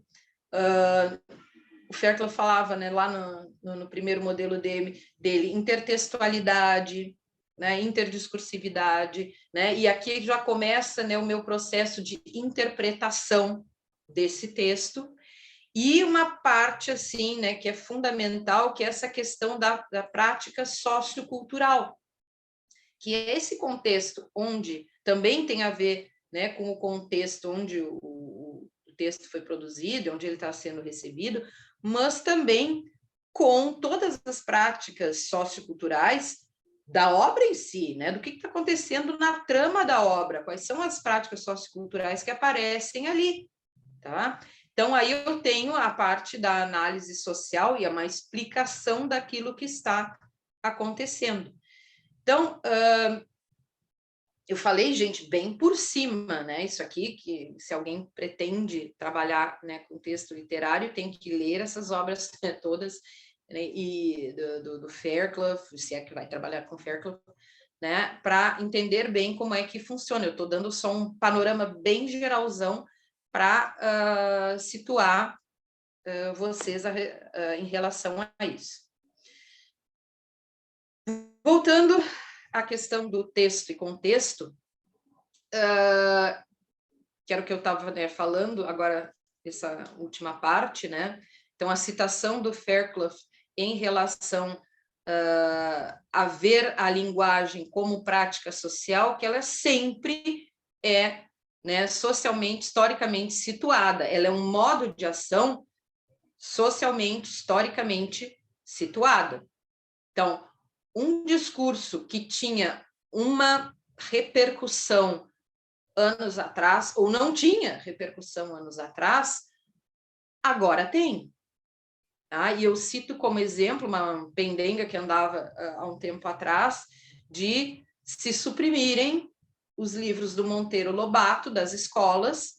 Speaker 2: O Fairclough falava, né, lá no primeiro modelo dele, intertextualidade, né, interdiscursividade, né? E aqui já começa, né, o meu processo de interpretação desse texto. E uma parte, assim, né, que é fundamental, que é essa questão da prática sociocultural, que é esse contexto onde também tem a ver, né, com o contexto onde o texto foi produzido, onde ele está sendo recebido, mas também com todas as práticas socioculturais da obra em si, né, do que está acontecendo na trama da obra, quais são as práticas socioculturais que aparecem ali, tá? Então, aí eu tenho a parte da análise social e uma explicação daquilo que está acontecendo. Então, eu falei, gente, bem por cima, né? Isso aqui, que se alguém pretende trabalhar, né, com texto literário, tem que ler essas obras, né, todas, né, e do Fairclough, se é que vai trabalhar com Fairclough, né, para entender bem como é que funciona. Eu estou dando só um panorama bem geralzão para situar vocês em relação a isso. Voltando à questão do texto e contexto, que era o que eu estava, né, falando agora, essa última parte, né? Então, a citação do Fairclough em relação a ver a linguagem como prática social, que ela sempre é, né, socialmente, historicamente situada. Ela é um modo de ação socialmente, historicamente situado. Então, um discurso que tinha uma repercussão anos atrás, ou não tinha repercussão anos atrás, agora tem. Tá? E eu cito como exemplo uma pendenga que andava há um tempo atrás, de se suprimirem os livros do Monteiro Lobato das escolas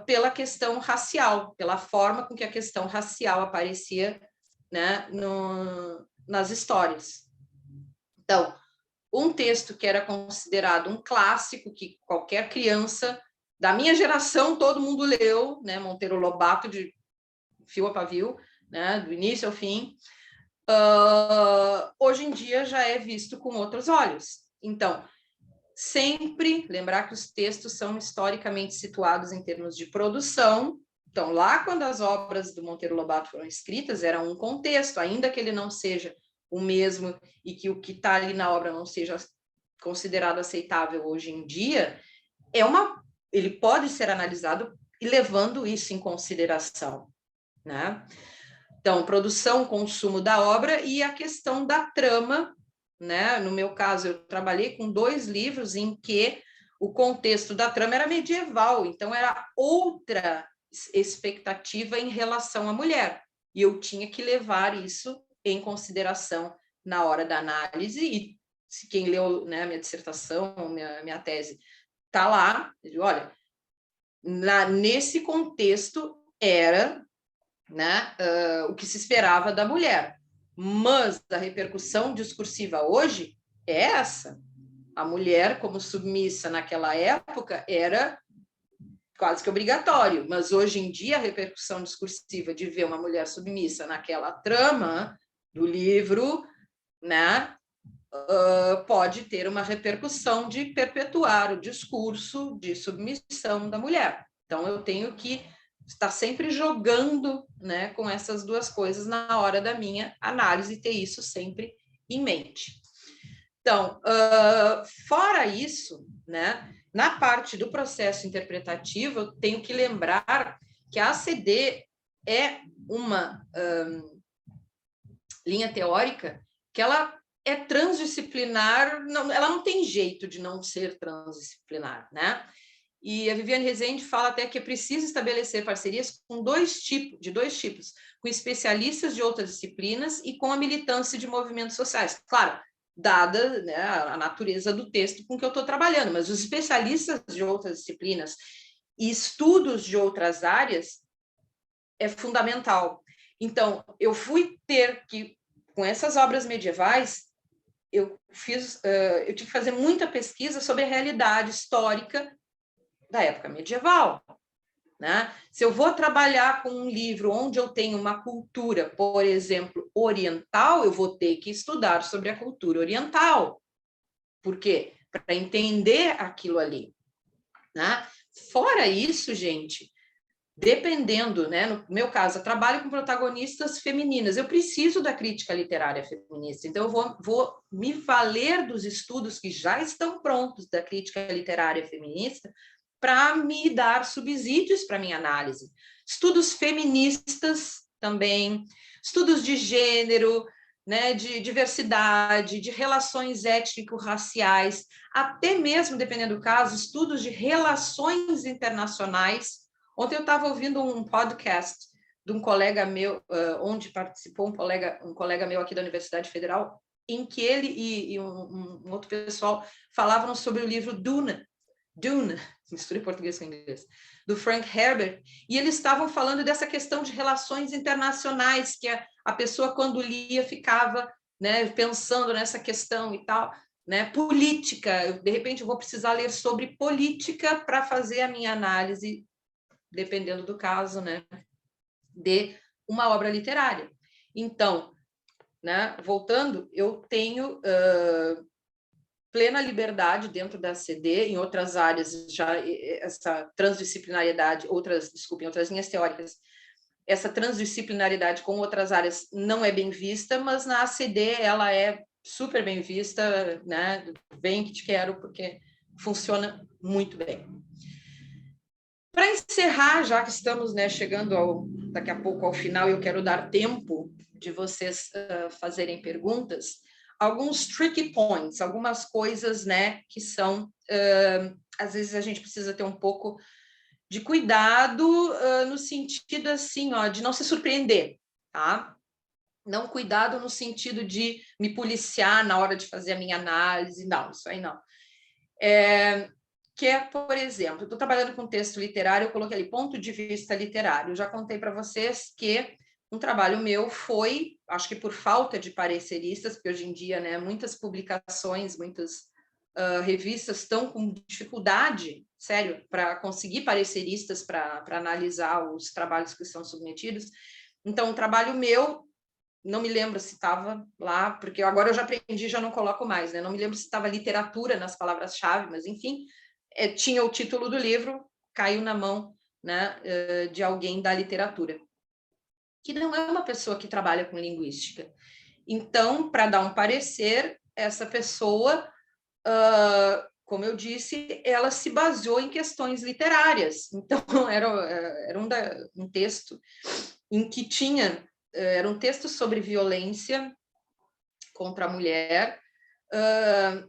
Speaker 2: pela questão racial, pela forma com que a questão racial aparecia, né, nas histórias. Então, um texto que era considerado um clássico, que qualquer criança da minha geração, todo mundo leu, né, Monteiro Lobato, de fio a pavio, né, do início ao fim, hoje em dia já é visto com outros olhos. Então, sempre lembrar que os textos são historicamente situados em termos de produção. Então, lá quando as obras do Monteiro Lobato foram escritas, era um contexto, ainda que ele não seja o mesmo e que o que está ali na obra não seja considerado aceitável hoje em dia, ele pode ser analisado e levando isso em consideração, né? Então, produção, consumo da obra e a questão da trama, né? No meu caso, eu trabalhei com 2 livros em que o contexto da trama era medieval, então era outra expectativa em relação à mulher, e eu tinha que levar isso em consideração na hora da análise, e se quem leu, né, a minha dissertação, minha tese, está lá, olha, nesse contexto era, né, o que se esperava da mulher, mas a repercussão discursiva hoje é essa. A mulher, como submissa naquela época, era quase que obrigatório, mas hoje em dia a repercussão discursiva de ver uma mulher submissa naquela trama do livro, né, pode ter uma repercussão de perpetuar o discurso de submissão da mulher. Então, eu tenho que estar sempre jogando, né, com essas duas coisas na hora da minha análise e ter isso sempre em mente. Então, fora isso, né, na parte do processo interpretativo, eu tenho que lembrar que a ACD é uma linha teórica que ela é transdisciplinar, ela não tem jeito de não ser transdisciplinar, né? E a Viviane Rezende fala até que é preciso estabelecer parcerias com de dois tipos, com especialistas de outras disciplinas e com a militância de movimentos sociais. Claro, dada, né, a natureza do texto com que eu estou trabalhando, mas os especialistas de outras disciplinas e estudos de outras áreas é fundamental. Então, eu fui ter que, com essas obras medievais, eu tive que fazer muita pesquisa sobre a realidade histórica da época medieval, né? Se eu vou trabalhar com um livro onde eu tenho uma cultura, por exemplo, oriental, eu vou ter que estudar sobre a cultura oriental. Por quê? Para entender aquilo ali, né? Fora isso, gente, dependendo, né? No meu caso, eu trabalho com protagonistas femininas, eu preciso da crítica literária feminista, então eu vou me valer dos estudos que já estão prontos da crítica literária feminista para me dar subsídios para minha análise. Estudos feministas também, estudos de gênero, né, de diversidade, de relações étnico-raciais, até mesmo, dependendo do caso, estudos de relações internacionais. Ontem eu estava ouvindo um podcast de um colega meu, onde participou um colega meu aqui da Universidade Federal, em que ele e um outro pessoal falavam sobre o livro Dune, misturei português com inglês, do Frank Herbert, e eles estavam falando dessa questão de relações internacionais, que a pessoa, quando lia, ficava, né, pensando nessa questão e tal. né? Política, de repente eu vou precisar ler sobre política para fazer a minha análise, dependendo do caso, né? De uma obra literária. Então, né? Voltando, eu tenho plena liberdade dentro da CD, em outras áreas já essa transdisciplinariedade, em outras linhas teóricas, essa transdisciplinaridade com outras áreas não é bem vista, mas na ACD ela é super bem vista, né? Vem que te quero, porque funciona muito bem. Para encerrar, já que estamos, né, chegando daqui a pouco ao final, eu quero dar tempo de vocês fazerem perguntas, alguns tricky points, algumas coisas, né, que são, às vezes a gente precisa ter um pouco de cuidado no sentido, assim, ó, de não se surpreender, tá? Não cuidado no sentido de me policiar na hora de fazer a minha análise, não, isso aí não. Que é, por exemplo, estou trabalhando com texto literário, eu coloquei ali ponto de vista literário. Eu já contei para vocês que um trabalho meu foi, acho que por falta de pareceristas, porque hoje em dia, né, muitas publicações, muitas revistas estão com dificuldade, sério, para conseguir pareceristas para analisar os trabalhos que são submetidos. Então, um trabalho meu, não me lembro se estava lá, porque agora eu já aprendi, já não coloco mais, né? Não me lembro se estava literatura nas palavras-chave, mas enfim, tinha o título do livro, caiu na mão, né, de alguém da literatura, que não é uma pessoa que trabalha com linguística. Então, para dar um parecer, essa pessoa, como eu disse, ela se baseou em questões literárias. Então, era um texto em que tinha... Era um texto sobre violência contra a mulher,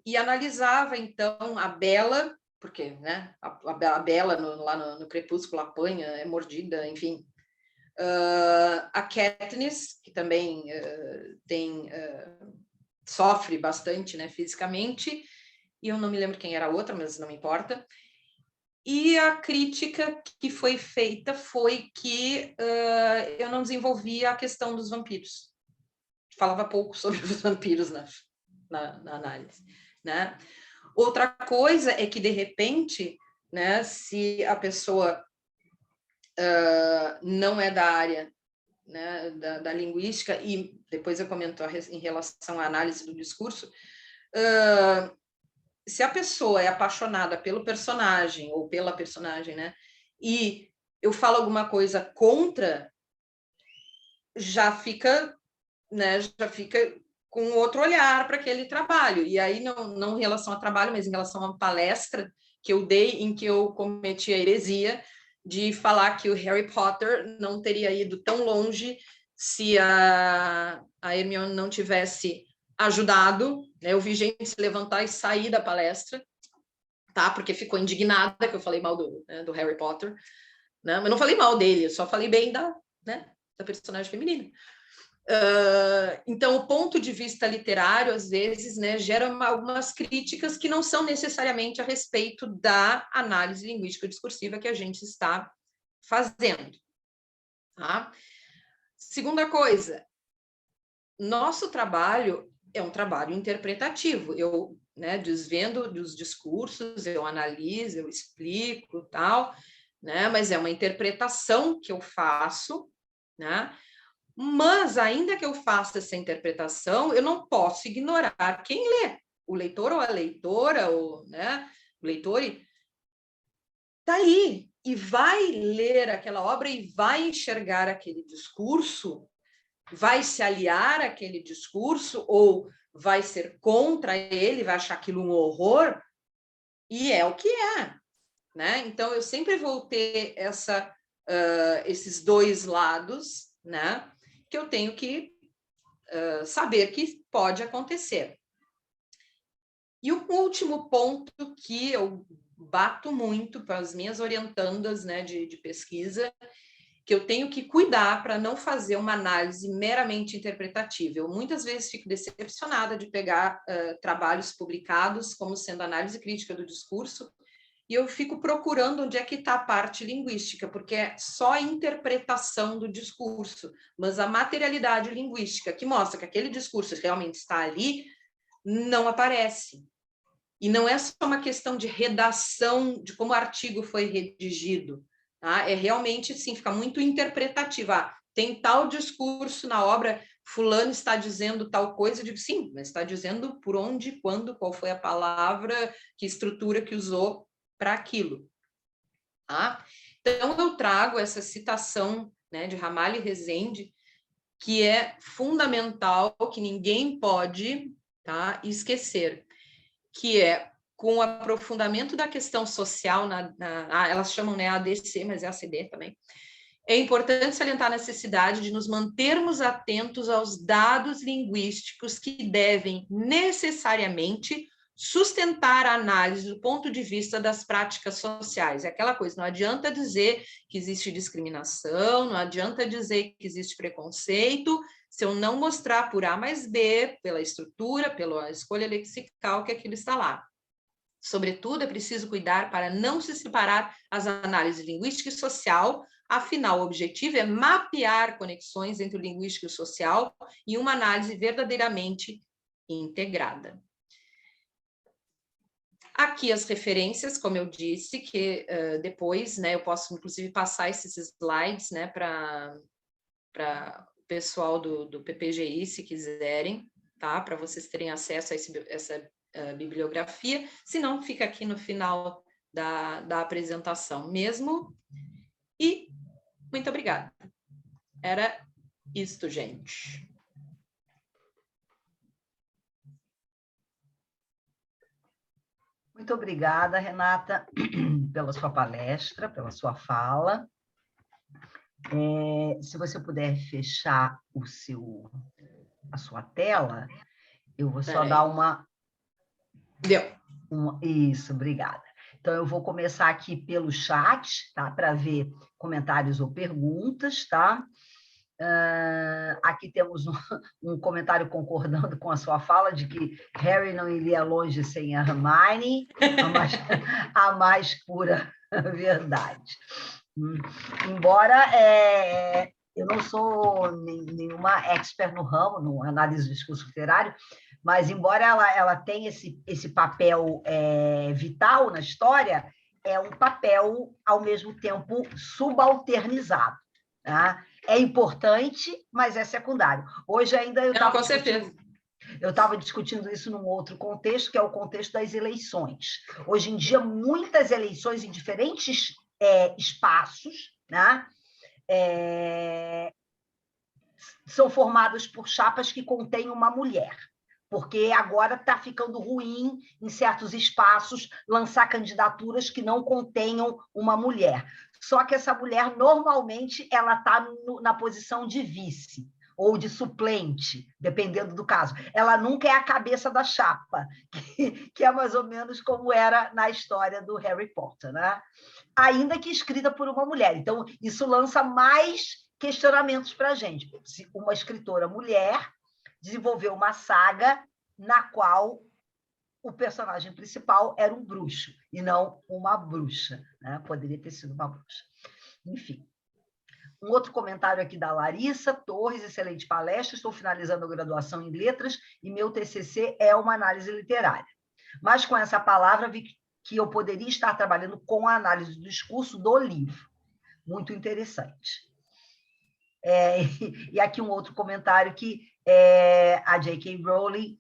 Speaker 2: e analisava, então, a Bela, porque, né, a Bela lá no Crepúsculo apanha, é mordida, enfim. A Katniss, que também sofre bastante, né, fisicamente, e eu não me lembro quem era a outra, mas não me importa. E a crítica que foi feita foi que eu não desenvolvia a questão dos vampiros. Falava pouco sobre os vampiros na análise, né? Outra coisa é que, de repente, né, se a pessoa não é da área, né, da linguística, e depois eu comento em relação à análise do discurso, se a pessoa é apaixonada pelo personagem ou pela personagem, né, e eu falo alguma coisa contra, já fica com outro olhar para aquele trabalho. E aí, não em relação ao trabalho, mas em relação a uma palestra que eu dei, em que eu cometi a heresia de falar que o Harry Potter não teria ido tão longe se a Hermione não tivesse ajudado. Né? Eu vi gente se levantar e sair da palestra, tá? Porque ficou indignada que eu falei mal do Harry Potter. Né? Mas não falei mal dele, eu só falei bem da personagem feminina. Então, o ponto de vista literário, às vezes, né, gera algumas críticas que não são necessariamente a respeito da análise linguística discursiva que a gente está fazendo. Tá? Segunda coisa, nosso trabalho é um trabalho interpretativo. Eu, né, desvendo dos discursos, eu analiso, eu explico, tal, né, mas é uma interpretação que eu faço, né? Mas, ainda que eu faça essa interpretação, eu não posso ignorar quem lê. O leitor ou a leitora, né, o leitor está aí e vai ler aquela obra e vai enxergar aquele discurso, vai se aliar àquele discurso ou vai ser contra ele, vai achar aquilo um horror, e é o que é. Né? Então, eu sempre vou ter esses dois lados, né? Que eu tenho que saber que pode acontecer. E o último ponto que eu bato muito para as minhas orientandas, né, de pesquisa, que eu tenho que cuidar para não fazer uma análise meramente interpretativa. Eu muitas vezes fico decepcionada de pegar trabalhos publicados como sendo análise crítica do discurso, e eu fico procurando onde é que está a parte linguística, porque é só a interpretação do discurso, mas a materialidade linguística, que mostra que aquele discurso realmente está ali, não aparece. E não é só uma questão de redação, de como o artigo foi redigido, tá? É realmente, sim, fica muito interpretativo. Tem tal discurso na obra, fulano está dizendo tal coisa, eu digo, sim, mas está dizendo por onde, quando, qual foi a palavra, que estrutura que usou para aquilo. Tá? Então, eu trago essa citação, né, de Ramalho e Rezende, que é fundamental, que ninguém pode, tá, esquecer, que é com o aprofundamento da questão social, elas chamam, né, ADC, mas é ACD também, é importante salientar a necessidade de nos mantermos atentos aos dados linguísticos que devem necessariamente sustentar a análise do ponto de vista das práticas sociais. É aquela coisa, não adianta dizer que existe discriminação, não adianta dizer que existe preconceito, se eu não mostrar por A mais B, pela estrutura, pela escolha lexical, que aquilo está lá. Sobretudo, é preciso cuidar para não se separar as análises linguística e social. Afinal, o objetivo é mapear conexões entre o linguístico e o social em uma análise verdadeiramente integrada. Aqui as referências, como eu disse, que depois, né, eu posso, inclusive, passar esses slides, né, para o pessoal do PPGI, se quiserem, tá? Para vocês terem acesso a essa bibliografia, se não, fica aqui no final da apresentação mesmo. E muito obrigada. Era isto, gente.
Speaker 1: Muito obrigada, Renata, pela sua palestra, pela sua fala. Se você puder fechar a sua tela, eu vou só dar uma...
Speaker 2: Deu.
Speaker 1: Isso, obrigada. Então, eu vou começar aqui pelo chat, tá? Para ver comentários ou perguntas, tá? Aqui temos um comentário concordando com a sua fala de que Harry não iria longe sem a Hermione, a mais pura verdade. Embora eu não sou nenhuma expert no ramo, no análise do discurso literário, mas embora ela tenha esse papel vital na história, é um papel, ao mesmo tempo, subalternizado. Tá? É importante, mas é secundário. Hoje ainda eu estava...
Speaker 2: Com certeza.
Speaker 1: Eu estava discutindo isso num outro contexto, que é o contexto das eleições. Hoje em dia, muitas eleições em diferentes espaços, né, são formadas por chapas que contêm uma mulher, porque agora está ficando ruim, em certos espaços, lançar candidaturas que não contenham uma mulher. Só que essa mulher, normalmente, ela está na posição de vice ou de suplente, dependendo do caso. Ela nunca é a cabeça da chapa, que é mais ou menos como era na história do Harry Potter, né? Ainda que escrita por uma mulher. Então, isso lança mais questionamentos para a gente. Se uma escritora mulher desenvolveu uma saga na qual o personagem principal era um bruxo, e não uma bruxa, né? Poderia ter sido uma bruxa. Enfim. Um outro comentário aqui da Larissa Torres, excelente palestra, estou finalizando a graduação em letras e meu TCC é uma análise literária. Mas com essa palavra vi que eu poderia estar trabalhando com a análise do discurso do livro. Muito interessante. E aqui um outro comentário que a J.K. Rowling,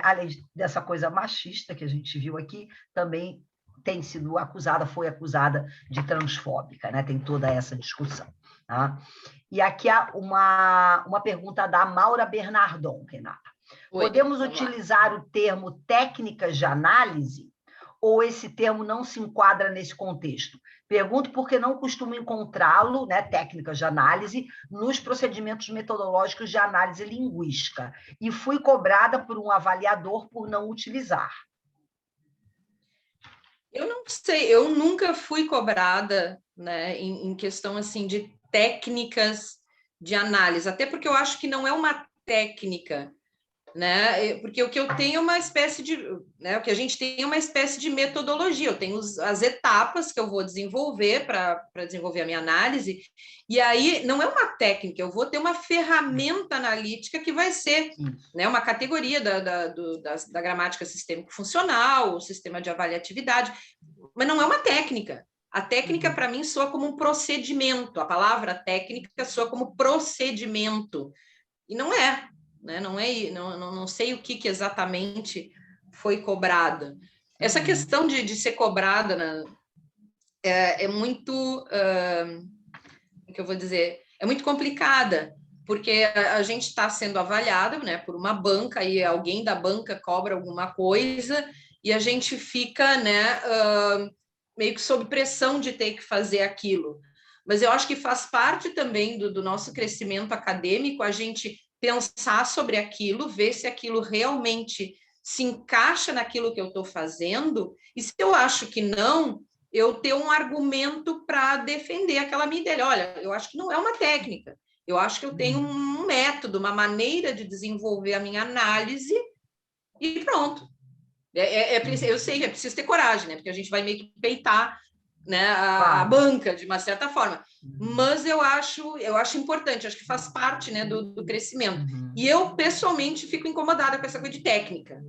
Speaker 1: além dessa coisa machista que a gente viu aqui, também tem sido acusada, foi acusada de transfóbica, né? Tem toda essa discussão. Tá? E aqui há uma pergunta da Maura Bernardon, Renata.
Speaker 2: Oi,
Speaker 1: podemos utilizar o termo técnicas de análise ou esse termo não se enquadra nesse contexto? Pergunto porque não costumo encontrá-lo, né, técnicas de análise, nos procedimentos metodológicos de análise linguística, e fui cobrada por um avaliador por não utilizar.
Speaker 2: Eu não sei, eu nunca fui cobrada, né, em questão assim de técnicas de análise, até porque eu acho que não é uma técnica, né? Porque o que eu tenho é uma espécie de, né? O que a gente tem é uma espécie de metodologia. Eu tenho as etapas que eu vou desenvolver para desenvolver a minha análise, e aí não é uma técnica, eu vou ter uma ferramenta analítica que vai ser, né, uma categoria da gramática sistêmico-funcional, o sistema de avaliatividade, mas não é uma técnica. A técnica, para mim, soa como um procedimento. A palavra técnica soa como procedimento. E não é, né? Não sei o que exatamente foi cobrado. Essa questão de ser cobrada, né, é muito, o que eu vou dizer, é muito complicada, porque a gente está sendo avaliado, né, por uma banca, e alguém da banca cobra alguma coisa, e a gente fica, né, meio que sob pressão de ter que fazer aquilo. Mas eu acho que faz parte também do nosso crescimento acadêmico a gente pensar sobre aquilo, ver se aquilo realmente se encaixa naquilo que eu estou fazendo, e se eu acho que não, eu ter um argumento para defender aquela minha ideia. Olha, eu acho que não é uma técnica, eu acho que eu tenho um método, uma maneira de desenvolver a minha análise, e pronto. Eu sei, é preciso ter coragem, né? Porque a gente vai meio que peitar, né, a banca, de uma certa forma. Mas eu acho importante, acho que faz parte, né, do crescimento. E eu, pessoalmente, fico incomodada com essa coisa de técnica.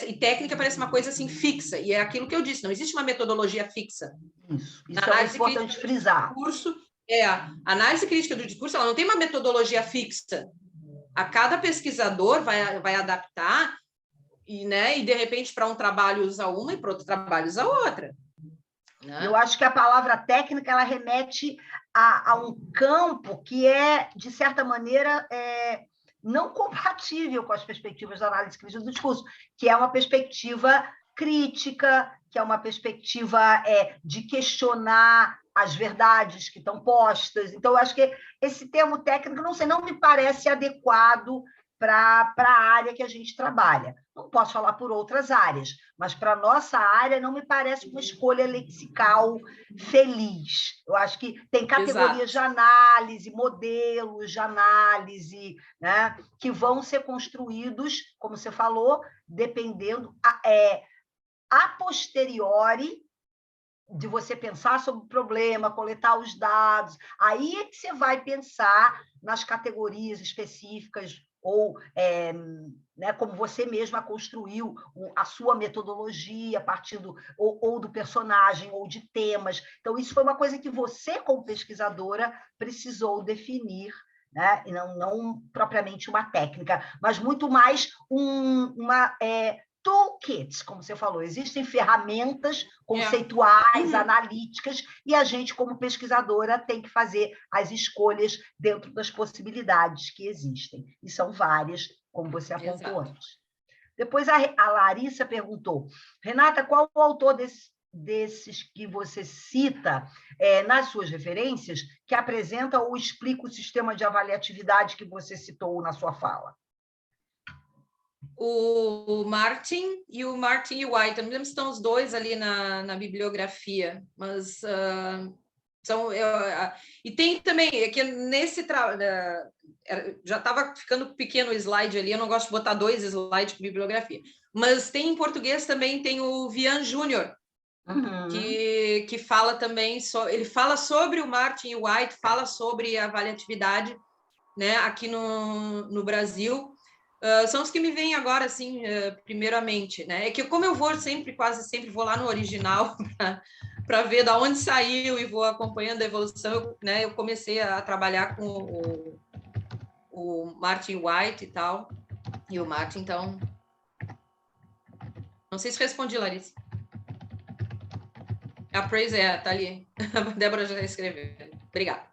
Speaker 2: E técnica parece uma coisa assim fixa, e é aquilo que eu disse, não existe uma metodologia fixa.
Speaker 1: Isso é importante frisar.
Speaker 2: A análise crítica do discurso, ela não tem uma metodologia fixa. A cada pesquisador vai adaptar, e de repente, para um trabalho usa uma e para outro trabalho usa outra.
Speaker 1: Né? Eu acho que a palavra técnica ela remete a um campo que é, de certa maneira, não compatível com as perspectivas da análise crítica do discurso, que é uma perspectiva crítica, que é uma perspectiva de questionar as verdades que estão postas. Então, eu acho que esse termo técnico, não me parece adequado para a área que a gente trabalha. Não posso falar por outras áreas, mas para a nossa área não me parece uma escolha lexical feliz. Eu acho que tem categorias de análise, modelos de análise, né, que vão ser construídos, como você falou, dependendo a posteriori de você pensar sobre o problema, coletar os dados. Aí é que você vai pensar nas categorias específicas ou como você mesma construiu a sua metodologia a partir ou do personagem ou de temas. Então, isso foi uma coisa que você, como pesquisadora, precisou definir, né? E não propriamente uma técnica, mas muito mais uma toolkits, como você falou, existem ferramentas conceituais, analíticas, e a gente, como pesquisadora, tem que fazer as escolhas dentro das possibilidades que existem. E são várias, como você apontou antes. Depois a Larissa perguntou, Renata, qual o autor desses que você cita nas suas referências que apresenta ou explica o sistema de avaliatividade que você citou na sua fala?
Speaker 2: O Martin e o White, eu não lembro se estão os dois ali na bibliografia, mas são... e tem também, que nesse... já estava ficando pequeno o slide ali, eu não gosto de botar 2 slides de bibliografia, mas tem em português também, tem o Vian Júnior, que fala também, ele fala sobre o Martin e o White, fala sobre a avaliatividade, né, aqui no Brasil. São os que me vêm agora, assim, primeiramente, né? É que como eu vou quase sempre vou lá no original para ver de onde saiu e vou acompanhando a evolução, eu comecei a trabalhar com o Martin White e tal, e o Martin, então... Não sei se respondi, Larissa. A Praise tá ali. A Débora já está escrevendo. Obrigada.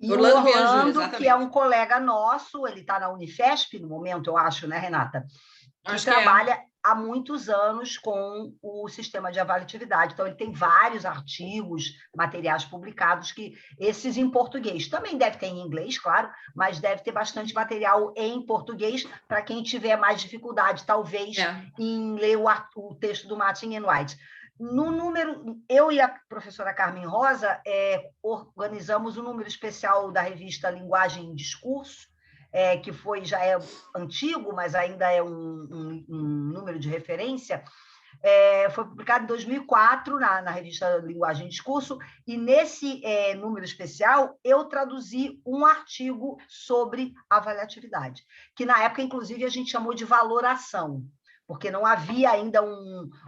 Speaker 1: E Orlando Vianjur, que é um colega nosso, ele está na Unifesp no momento, eu acho, né, Renata? Que trabalha há muitos anos com o sistema de avaliatividade. Então, ele tem vários artigos, materiais publicados, que esses em português. Também deve ter em inglês, claro, mas deve ter bastante material em português para quem tiver mais dificuldade, talvez, em ler o texto do Martin and White. No número, eu e a professora Carmen Rosa organizamos um número especial da revista Linguagem e Discurso, que já é antigo, mas ainda é um número de referência, foi publicado em 2004 na revista Linguagem e Discurso, e nesse número especial eu traduzi um artigo sobre avaliatividade, que na época, inclusive, a gente chamou de valoração, porque não havia ainda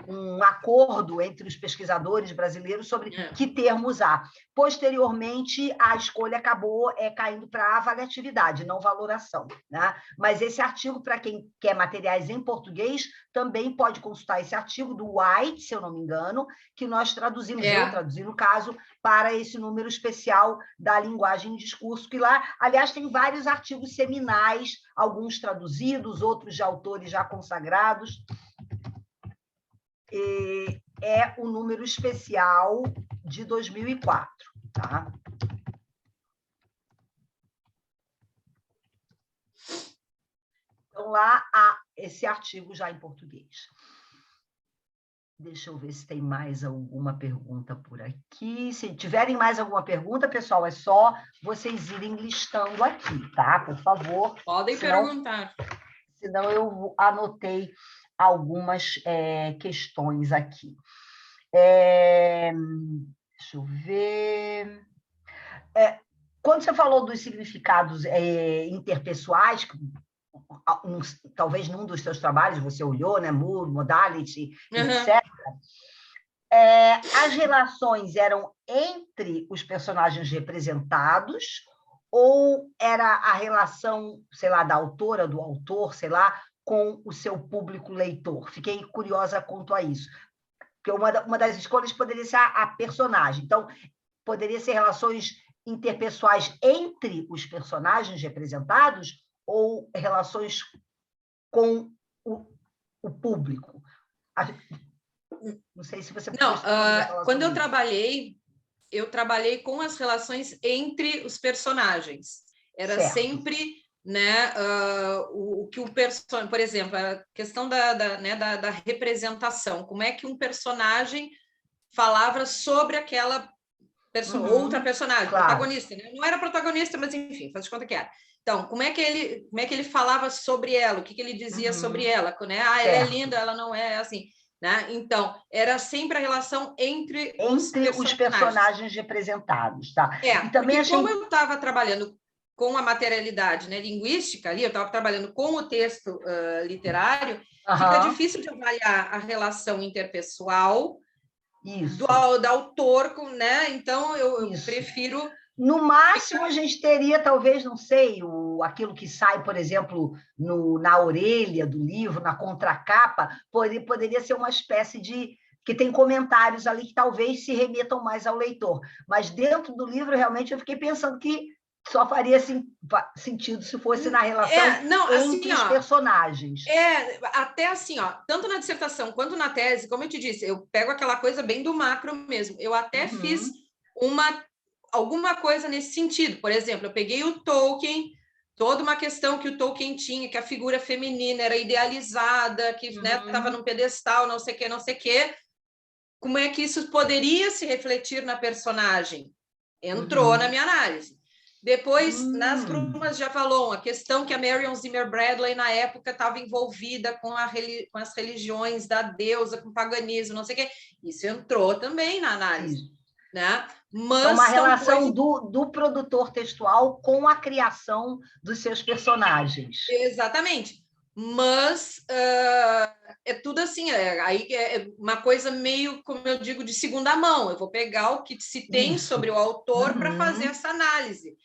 Speaker 1: um acordo entre os pesquisadores brasileiros sobre que termo usar. Posteriormente, a escolha acabou caindo para avaliatividade, não valoração, né? Mas esse artigo, para quem quer materiais em português, também pode consultar esse artigo do White, se eu não me engano, que nós traduzimos, eu traduzi, no caso, para esse número especial da Linguagem e Discurso, que lá, aliás, tem vários artigos seminais, alguns traduzidos, outros de autores já consagrados. É o número especial de 2004, tá? Então, lá há esse artigo já em português. Deixa eu ver se tem mais alguma pergunta por aqui. Se tiverem mais alguma pergunta, pessoal, é só vocês irem listando aqui, tá? Por favor.
Speaker 2: Podem perguntar.
Speaker 1: Senão eu anotei algumas questões aqui. Deixa eu ver. Quando você falou dos significados interpessoais, talvez num dos seus trabalhos você olhou, né? Mood, modality, etc. As relações eram entre os personagens representados ou era a relação, sei lá, da autora, do autor, sei lá, com o seu público leitor? Fiquei curiosa quanto a isso. Porque uma das escolhas poderia ser a personagem. Então, poderia ser relações interpessoais entre os personagens representados ou relações com o público? Não sei se você...
Speaker 2: Não, quando eu trabalhei com as relações entre os personagens. Era sempre, né, o que o personagem... Por exemplo, a questão da representação. Como é que um personagem falava sobre aquela outra personagem, protagonista. Né? Não era protagonista, mas, enfim, faz de conta que era. Então, como é que ele falava sobre ela? O que ele dizia sobre ela? Né? Ela é linda, ela não é assim... Né? Então, era sempre a relação entre os
Speaker 1: personagens representados. Tá?
Speaker 2: E também como eu estava trabalhando com a materialidade, né, linguística, ali, eu estava trabalhando com o texto literário, fica difícil de avaliar a relação interpessoal do autor, né? Então, eu prefiro...
Speaker 1: No máximo, a gente teria, talvez, não sei, aquilo que sai, por exemplo, na orelha do livro, na contracapa, poderia ser uma espécie de... que tem comentários ali que talvez se remetam mais ao leitor. Mas dentro do livro, realmente, eu fiquei pensando que só faria sentido se fosse na relação entre os personagens.
Speaker 2: Até assim, tanto na dissertação quanto na tese, como eu te disse, eu pego aquela coisa bem do macro mesmo. Eu até fiz alguma coisa nesse sentido. Por exemplo, eu peguei o Tolkien, toda uma questão que o Tolkien tinha, que a figura feminina era idealizada, que estava num pedestal, não sei o quê. Como é que isso poderia se refletir na personagem? Entrou na minha análise. Depois, nas Brumas de Avalon, a questão que a Marion Zimmer Bradley, na época, estava envolvida com as religiões da deusa, com o paganismo, não sei o quê. Isso entrou também na análise. Né?
Speaker 1: Mas uma relação do produtor textual com a criação dos seus personagens.
Speaker 2: Exatamente. Mas é tudo assim, aí é uma coisa meio, como eu digo, de segunda mão. Eu vou pegar o que se tem sobre o autor para fazer essa análise.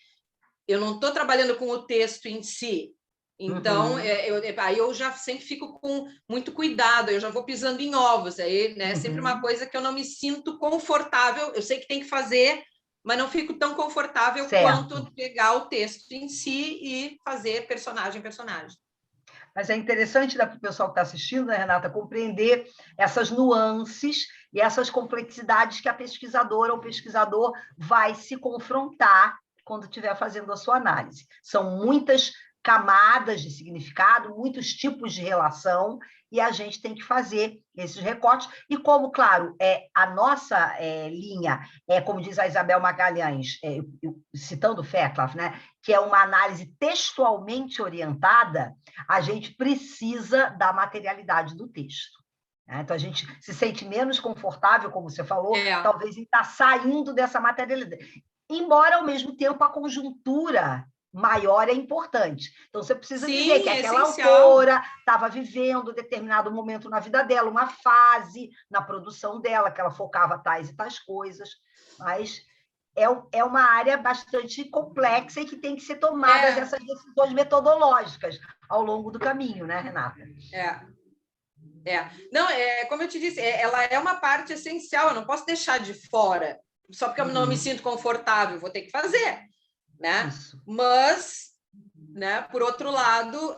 Speaker 2: Eu não estou trabalhando com o texto em si. Então, aí eu já sempre fico com muito cuidado, eu já vou pisando em ovos. Aí, né, sempre uma coisa que eu não me sinto confortável. Eu sei que tem que fazer, mas não fico tão confortável quanto pegar o texto em si e fazer personagem.
Speaker 1: Mas é interessante para o pessoal que está assistindo, né, Renata, compreender essas nuances e essas complexidades que a pesquisadora ou pesquisador vai se confrontar quando estiver fazendo a sua análise. São muitas camadas de significado, muitos tipos de relação, e a gente tem que fazer esses recortes. E como, claro, a nossa linha como diz a Isabel Magalhães, citando Fairclough, né, que é uma análise textualmente orientada, a gente precisa da materialidade do texto. Então, a gente se sente menos confortável, como você falou, talvez em estar saindo dessa materialidade. Embora, ao mesmo tempo, a conjuntura maior é importante. Então, você precisa dizer que aquela autora estava vivendo determinado momento na vida dela, uma fase na produção dela, que ela focava tais e tais coisas, mas é uma área bastante complexa e que tem que ser tomadas essas decisões metodológicas ao longo do caminho, né, Renata?
Speaker 2: Não, como eu te disse, ela é uma parte essencial, eu não posso deixar de fora, só porque eu não me sinto confortável, vou ter que fazer, né? Isso. Mas, né, por outro lado,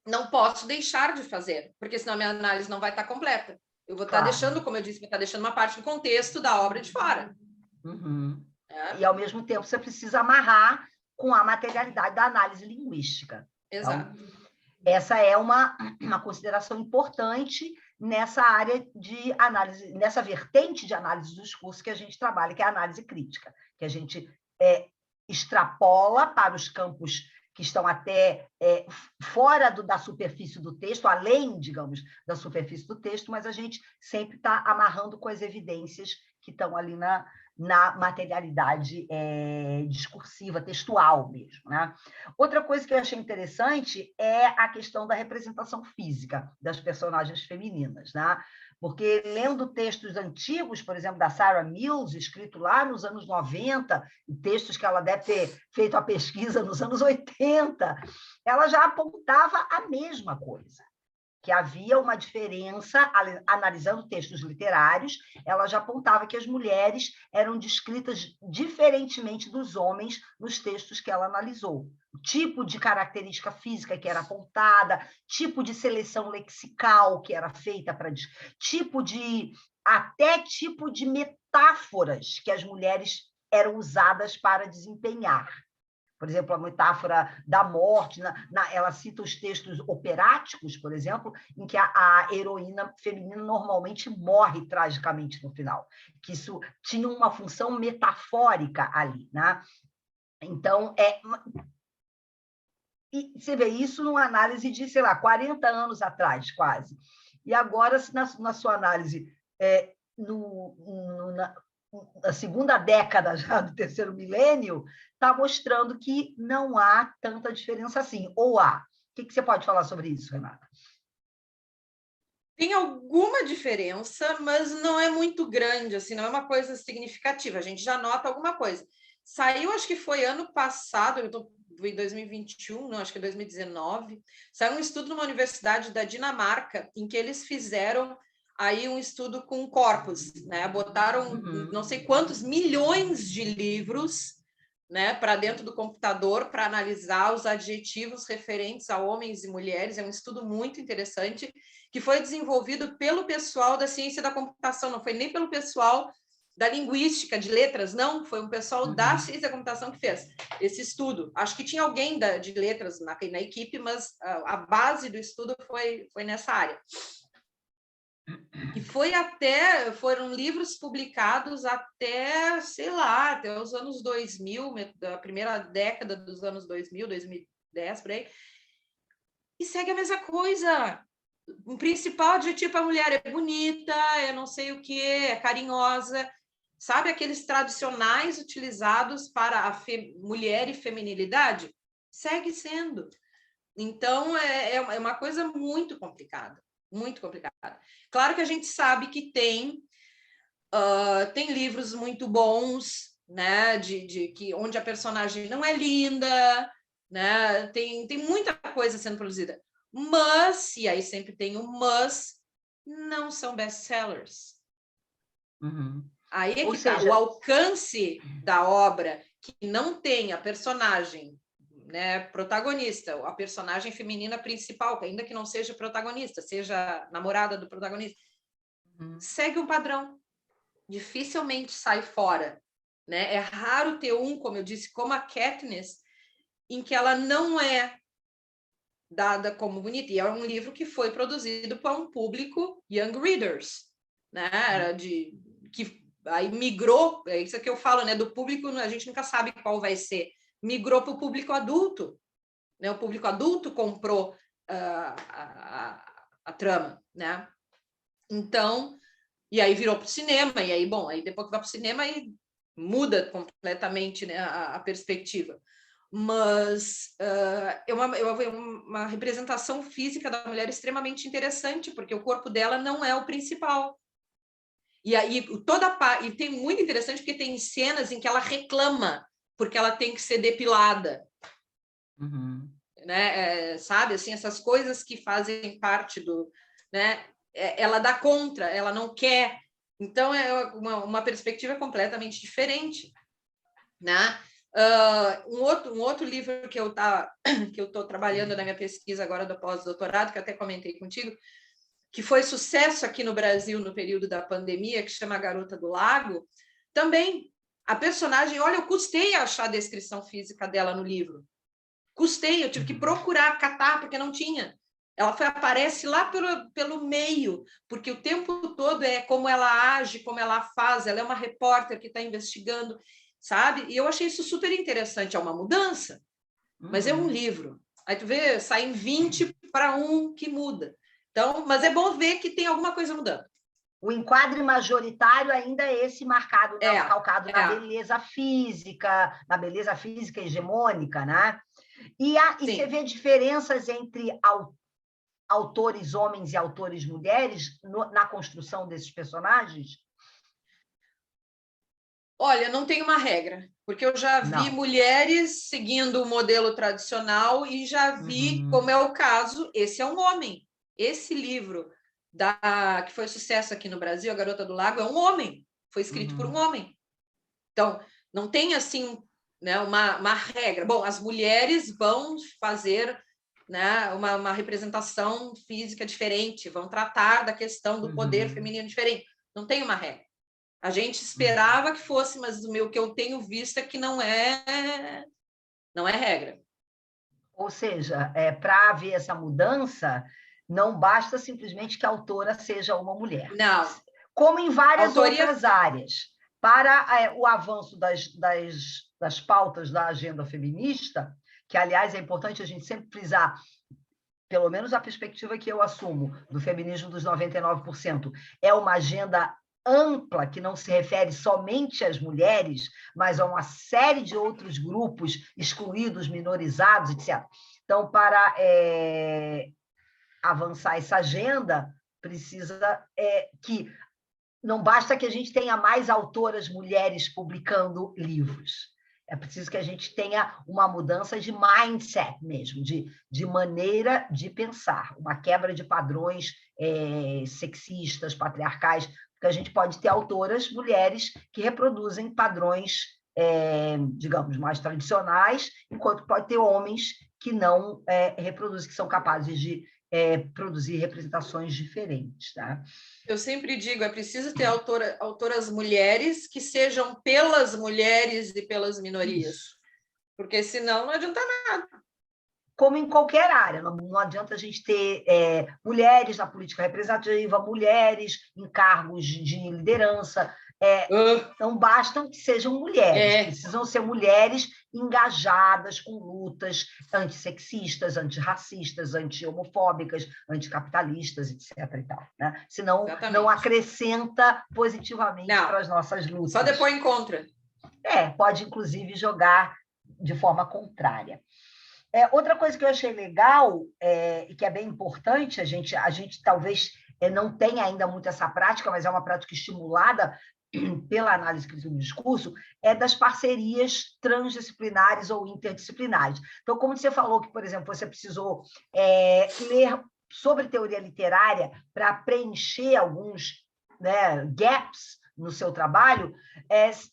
Speaker 2: não posso deixar de fazer, porque senão a minha análise não vai estar completa. Eu vou estar deixando, como eu disse, vou estar deixando uma parte do contexto da obra de fora.
Speaker 1: E, ao mesmo tempo, você precisa amarrar com a materialidade da análise linguística.
Speaker 2: Exato.
Speaker 1: Então, essa é uma consideração importante nessa área de análise, nessa vertente de análise do discurso que a gente trabalha, que é a análise crítica, que a gente extrapola para os campos que estão até fora da superfície do texto, além, digamos, da superfície do texto, mas a gente sempre está amarrando com as evidências que estão ali na materialidade discursiva, textual mesmo, né? Outra coisa que eu achei interessante é a questão da representação física das personagens femininas, né? Porque, lendo textos antigos, por exemplo, da Sarah Mills, escrito lá nos anos 90, textos que ela deve ter feito a pesquisa nos anos 80, ela já apontava a mesma coisa, que havia uma diferença, analisando textos literários, ela já apontava que as mulheres eram descritas diferentemente dos homens nos textos que ela analisou. O tipo de característica física que era apontada, tipo de seleção lexical que era feita para até tipo de metáforas que as mulheres eram usadas para desempenhar. Por exemplo, a metáfora da morte, ela cita os textos operáticos, por exemplo, em que a heroína feminina normalmente morre tragicamente no final, que isso tinha uma função metafórica ali, né? Então, e você vê isso numa análise de, sei lá, 40 anos atrás, quase. E agora, na sua análise, na segunda década já do terceiro milênio, está mostrando que não há tanta diferença assim. Ou há? O que você pode falar sobre isso, Renata?
Speaker 2: Tem alguma diferença, mas não é muito grande, assim, não é uma coisa significativa. A gente já nota alguma coisa. Saiu, acho que foi ano passado, eu estou em 2021, não, acho que é 2019, saiu um estudo numa universidade da Dinamarca, em que eles fizeram aí um estudo com corpos, né? Botaram não sei quantos milhões de livros, né, para dentro do computador para analisar os adjetivos referentes a homens e mulheres. É um estudo muito interessante que foi desenvolvido pelo pessoal da ciência da computação, não foi nem pelo pessoal da linguística, de letras, não, foi um pessoal da ciência da computação que fez esse estudo. Acho que tinha alguém de letras na equipe, mas a base do estudo foi nessa área. E foram livros publicados até, sei lá, até os anos 2000, da primeira década dos anos 2000, 2010, por aí. E segue a mesma coisa. O principal adjetivo para a mulher é bonita, é não sei o que, é carinhosa. Sabe aqueles tradicionais utilizados para a mulher e feminilidade? Segue sendo. Então, é uma coisa muito complicada. Muito complicada. Claro que a gente sabe que tem livros muito bons, né, onde a personagem não é linda, né, tem muita coisa sendo produzida, mas, e aí sempre tem o mas, não são best-sellers. Aí é que tá, o alcance da obra que não tem a personagem, né, protagonista, a personagem feminina principal, ainda que não seja protagonista, seja namorada do protagonista, segue um padrão, dificilmente sai fora, né? É raro ter como eu disse, como a Katniss, em que ela não é dada como bonita. E é um livro que foi produzido para um público young readers, né? Era que aí migrou, é isso que eu falo, né? Do público, a gente nunca sabe qual vai ser. Migrou para o público adulto, né? O público adulto comprou a trama, né? Então, e aí virou para o cinema, e aí, bom, aí depois que vai para o cinema, aí muda completamente, né, a perspectiva. Mas é uma representação física da mulher extremamente interessante, porque o corpo dela não é o principal. E aí e tem muito interessante porque tem cenas em que ela reclama porque ela tem que ser depilada.
Speaker 1: Uhum.
Speaker 2: Né? Sabe, assim, essas coisas que fazem parte do, né? Ela dá contra, ela não quer. Então é uma perspectiva completamente diferente, né? Um outro livro que eu estou trabalhando na minha pesquisa agora do pós-doutorado, que eu até comentei contigo, que foi sucesso aqui no Brasil no período da pandemia, que chama A Garota do Lago, também a personagem, olha, eu custei a achar a descrição física dela no livro. Custei, eu tive que procurar, catar, porque não tinha. Ela aparece lá pelo meio, porque o tempo todo é como ela age, como ela faz, ela é uma repórter que está investigando, sabe? E eu achei isso super interessante, é uma mudança, mas é um livro. Aí tu vê, saem 20 para um que muda. Então, mas é bom ver que tem alguma coisa mudando.
Speaker 1: O enquadre majoritário ainda é esse marcado, calcado na beleza física hegemônica, né? E você vê diferenças entre autores homens e autores mulheres na construção desses personagens?
Speaker 2: Olha, não tem uma regra, porque eu já vi mulheres seguindo o modelo tradicional e já vi, como é o caso, esse é um homem. Esse livro que foi sucesso aqui no Brasil, A Garota do Lago, é um homem. Foi escrito por um homem. Então, não tem assim, né, uma regra. Bom, as mulheres vão fazer, né, uma representação física diferente, vão tratar da questão do poder feminino diferente. Não tem uma regra. A gente esperava que fosse, mas o que eu tenho visto é que não é regra.
Speaker 1: Ou seja, para haver essa mudança, não basta simplesmente que a autora seja uma mulher.
Speaker 2: Não.
Speaker 1: Como em várias outras áreas. Para o avanço das pautas da agenda feminista, que, aliás, é importante a gente sempre frisar, pelo menos a perspectiva que eu assumo do feminismo dos 99%, é uma agenda ampla, que não se refere somente às mulheres, mas a uma série de outros grupos excluídos, minorizados, etc. Então, para avançar essa agenda, precisa que não basta que a gente tenha mais autoras mulheres publicando livros. É preciso que a gente tenha uma mudança de mindset mesmo, de maneira de pensar, uma quebra de padrões sexistas, patriarcais, porque a gente pode ter autoras mulheres que reproduzem padrões, digamos, mais tradicionais, enquanto pode ter homens que não reproduzem, que são capazes de produzir representações diferentes. Tá?
Speaker 2: Eu sempre digo, é preciso ter autoras mulheres que sejam pelas mulheres e pelas minorias. Isso. Porque senão não adianta nada.
Speaker 1: Como em qualquer área, não adianta a gente ter mulheres na política representativa, mulheres em cargos de liderança. Não bastam que sejam mulheres, precisam ser mulheres engajadas com lutas antissexistas, antirracistas, anti-homofóbicas, anticapitalistas, etc. E tal, né? Senão, não acrescenta positivamente para as nossas lutas.
Speaker 2: Só depois encontra.
Speaker 1: Pode, inclusive, jogar de forma contrária. Outra coisa que eu achei legal, e que é bem importante, a gente talvez não tenha ainda muito essa prática, mas é uma prática estimulada pela análise crítica do discurso, é das parcerias transdisciplinares ou interdisciplinares. Então, como você falou que, por exemplo, você precisou ler sobre teoria literária para preencher alguns gaps no seu trabalho,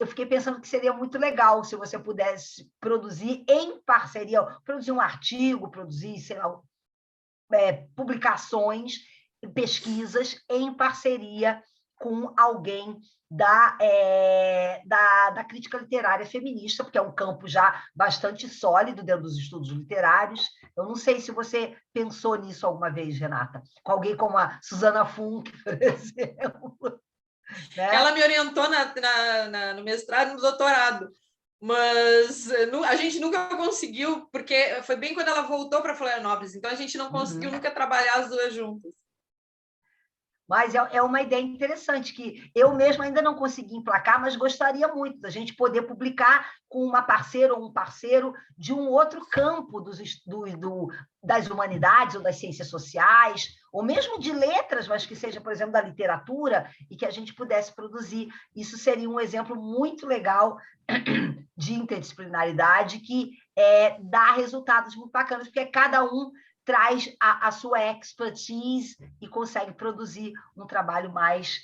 Speaker 1: eu fiquei pensando que seria muito legal se você pudesse produzir em parceria, produzir um artigo, produzir, sei lá, publicações, pesquisas em parceria com alguém da crítica literária feminista, porque é um campo já bastante sólido dentro dos estudos literários. Eu não sei se você pensou nisso alguma vez, Renata, com alguém como a Susana Funk, por exemplo. Né?
Speaker 2: Ela me orientou no mestrado e no doutorado, mas a gente nunca conseguiu, porque foi bem quando ela voltou para Florianópolis, então a gente não conseguiu nunca trabalhar as duas juntas.
Speaker 1: Mas é uma ideia interessante, que eu mesma ainda não consegui emplacar, mas gostaria muito da gente poder publicar com uma parceira ou um parceiro de um outro campo das humanidades ou das ciências sociais, ou mesmo de letras, mas que seja, por exemplo, da literatura, e que a gente pudesse produzir. Isso seria um exemplo muito legal de interdisciplinaridade que dá resultados muito bacanas, porque cada um traz a sua expertise e consegue produzir um trabalho mais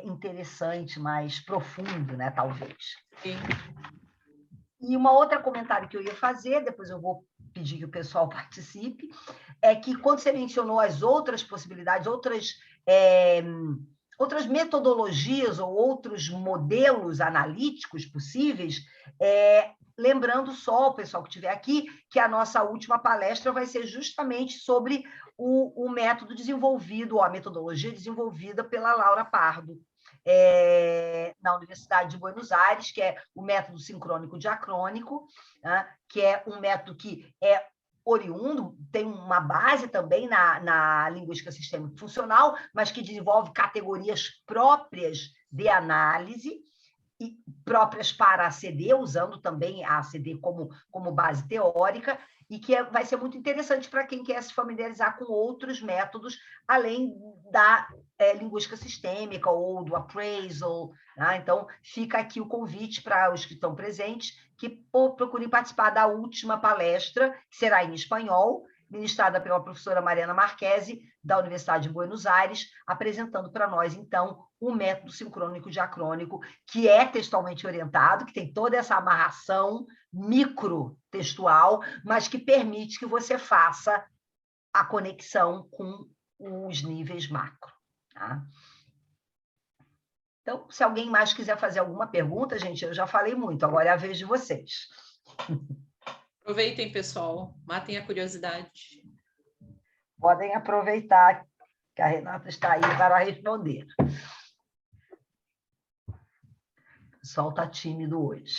Speaker 1: interessante, mais profundo, né, talvez.
Speaker 2: Sim.
Speaker 1: E um outro comentário que eu ia fazer, depois eu vou pedir que o pessoal participe, é que quando você mencionou as outras possibilidades, outras metodologias ou outros modelos analíticos possíveis, lembrando só o pessoal que estiver aqui, que a nossa última palestra vai ser justamente sobre o método desenvolvido, ou a metodologia desenvolvida pela Laura Pardo, na Universidade de Buenos Aires, que é o método sincrônico diacrônico, né, que é um método que é oriundo, tem uma base também na linguística sistêmica funcional, mas que desenvolve categorias próprias de análise, e próprias para a ACD, usando também a ACD como base teórica, e que vai ser muito interessante para quem quer se familiarizar com outros métodos, além da linguística sistêmica ou do appraisal. Né? Então, fica aqui o convite para os que estão presentes, que procurem participar da última palestra, que será em espanhol, ministrada pela professora Mariana Marquesi, da Universidade de Buenos Aires, apresentando para nós, então, o método sincrônico diacrônico, que é textualmente orientado, que tem toda essa amarração microtextual, mas que permite que você faça a conexão com os níveis macro. Tá? Então, se alguém mais quiser fazer alguma pergunta, gente, eu já falei muito, agora é a vez de vocês.
Speaker 2: Aproveitem, pessoal, matem a curiosidade.
Speaker 1: Podem aproveitar que a Renata está aí para responder. O pessoal está tímido hoje.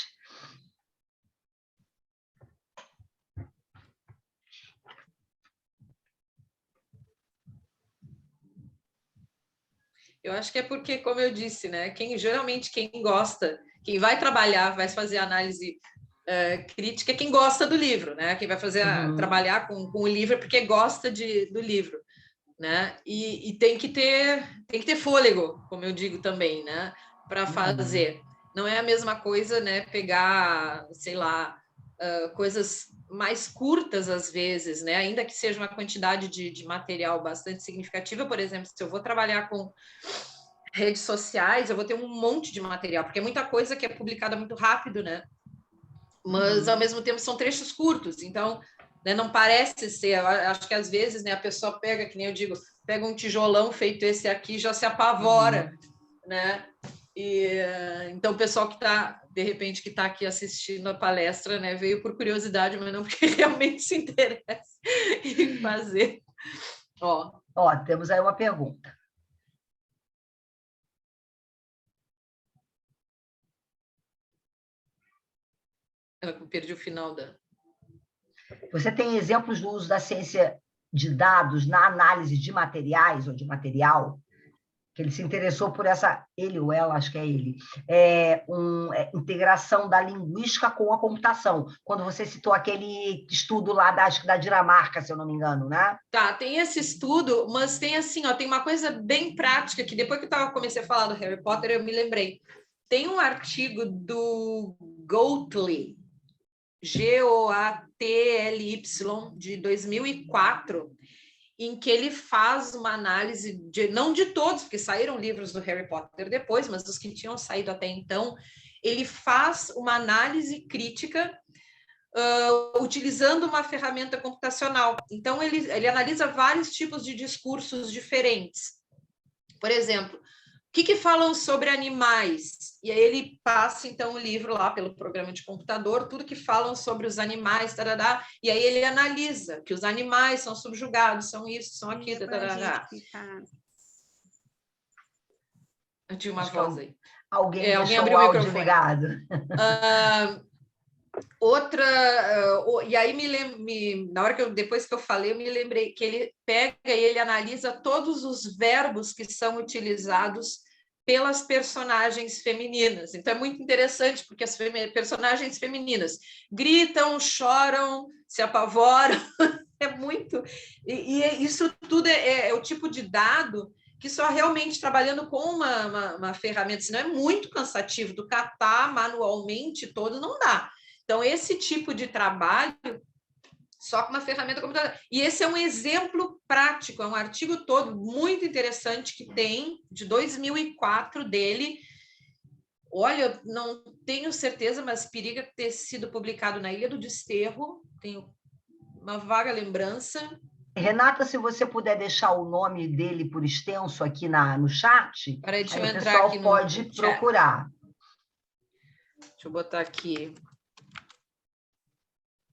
Speaker 2: Eu acho que é porque, como eu disse, né, geralmente quem gosta, quem vai trabalhar, vai fazer análise crítica, é quem gosta do livro, né? Quem vai fazer trabalhar com o livro é porque gosta do livro, né? E tem que ter fôlego, como eu digo também, né? Para fazer. Não é a mesma coisa, né? Pegar, sei lá, coisas mais curtas às vezes, né? Ainda que seja uma quantidade de material bastante significativa. Por exemplo, se eu vou trabalhar com redes sociais, eu vou ter um monte de material, porque é muita coisa que é publicada muito rápido, né? Mas, ao mesmo tempo, são trechos curtos. Então, né, não parece ser... Eu acho que, às vezes, né, a pessoa pega, que nem eu digo, pega um tijolão feito esse aqui, já se apavora, né? Então, o pessoal que está, de repente, que está aqui assistindo a palestra, né, veio por curiosidade, mas não porque realmente se interessa em fazer.
Speaker 1: Ó, temos aí uma pergunta.
Speaker 2: Eu perdi o final da...
Speaker 1: Você tem exemplos do uso da ciência de dados na análise de materiais ou de material? Que ele se interessou por essa, ele ou ela, acho que é ele, integração da linguística com a computação, quando você citou aquele estudo lá acho que da Dinamarca, se eu não me engano, né?
Speaker 2: Tá, tem esse estudo, mas tem assim, ó, tem uma coisa bem prática, que depois que eu comecei a falar do Harry Potter, eu me lembrei. Tem um artigo do Goatley, Goatly, de 2004, em que ele faz uma análise, não de todos, porque saíram livros do Harry Potter depois, mas dos que tinham saído até então, ele faz uma análise crítica utilizando uma ferramenta computacional. Então, ele analisa vários tipos de discursos diferentes. Por exemplo, que falam sobre animais? E aí ele passa, então, o livro lá pelo programa de computador, tudo que falam sobre os animais, tarará, e aí ele analisa que os animais são subjugados, são isso, são aquilo, tarará. Eu tinha uma voz aí.
Speaker 1: Alguém
Speaker 2: alguém
Speaker 1: deixou
Speaker 2: abriu
Speaker 1: o
Speaker 2: o
Speaker 1: áudio
Speaker 2: microfone.
Speaker 1: ligado.
Speaker 2: E aí na hora depois que eu falei, eu me lembrei que ele pega e ele analisa todos os verbos que são utilizados pelas personagens femininas. Então é muito interessante, porque as personagens femininas gritam, choram, se apavoram, é muito... E isso tudo é o tipo de dado que só realmente trabalhando com uma ferramenta, senão é muito cansativo, do catar manualmente todo, não dá. Então, esse tipo de trabalho, só com uma ferramenta computadora. E esse é um exemplo prático, é um artigo todo muito interessante que tem, de 2004 dele. Olha, eu não tenho certeza, mas periga ter sido publicado na Ilha do Desterro, tenho uma vaga lembrança.
Speaker 1: Renata, se você puder deixar o nome dele por extenso aqui no chat,
Speaker 2: Peraí, deixa
Speaker 1: aí
Speaker 2: eu
Speaker 1: o
Speaker 2: entrar
Speaker 1: pessoal
Speaker 2: aqui
Speaker 1: pode
Speaker 2: no
Speaker 1: procurar.
Speaker 2: Deixa eu botar aqui.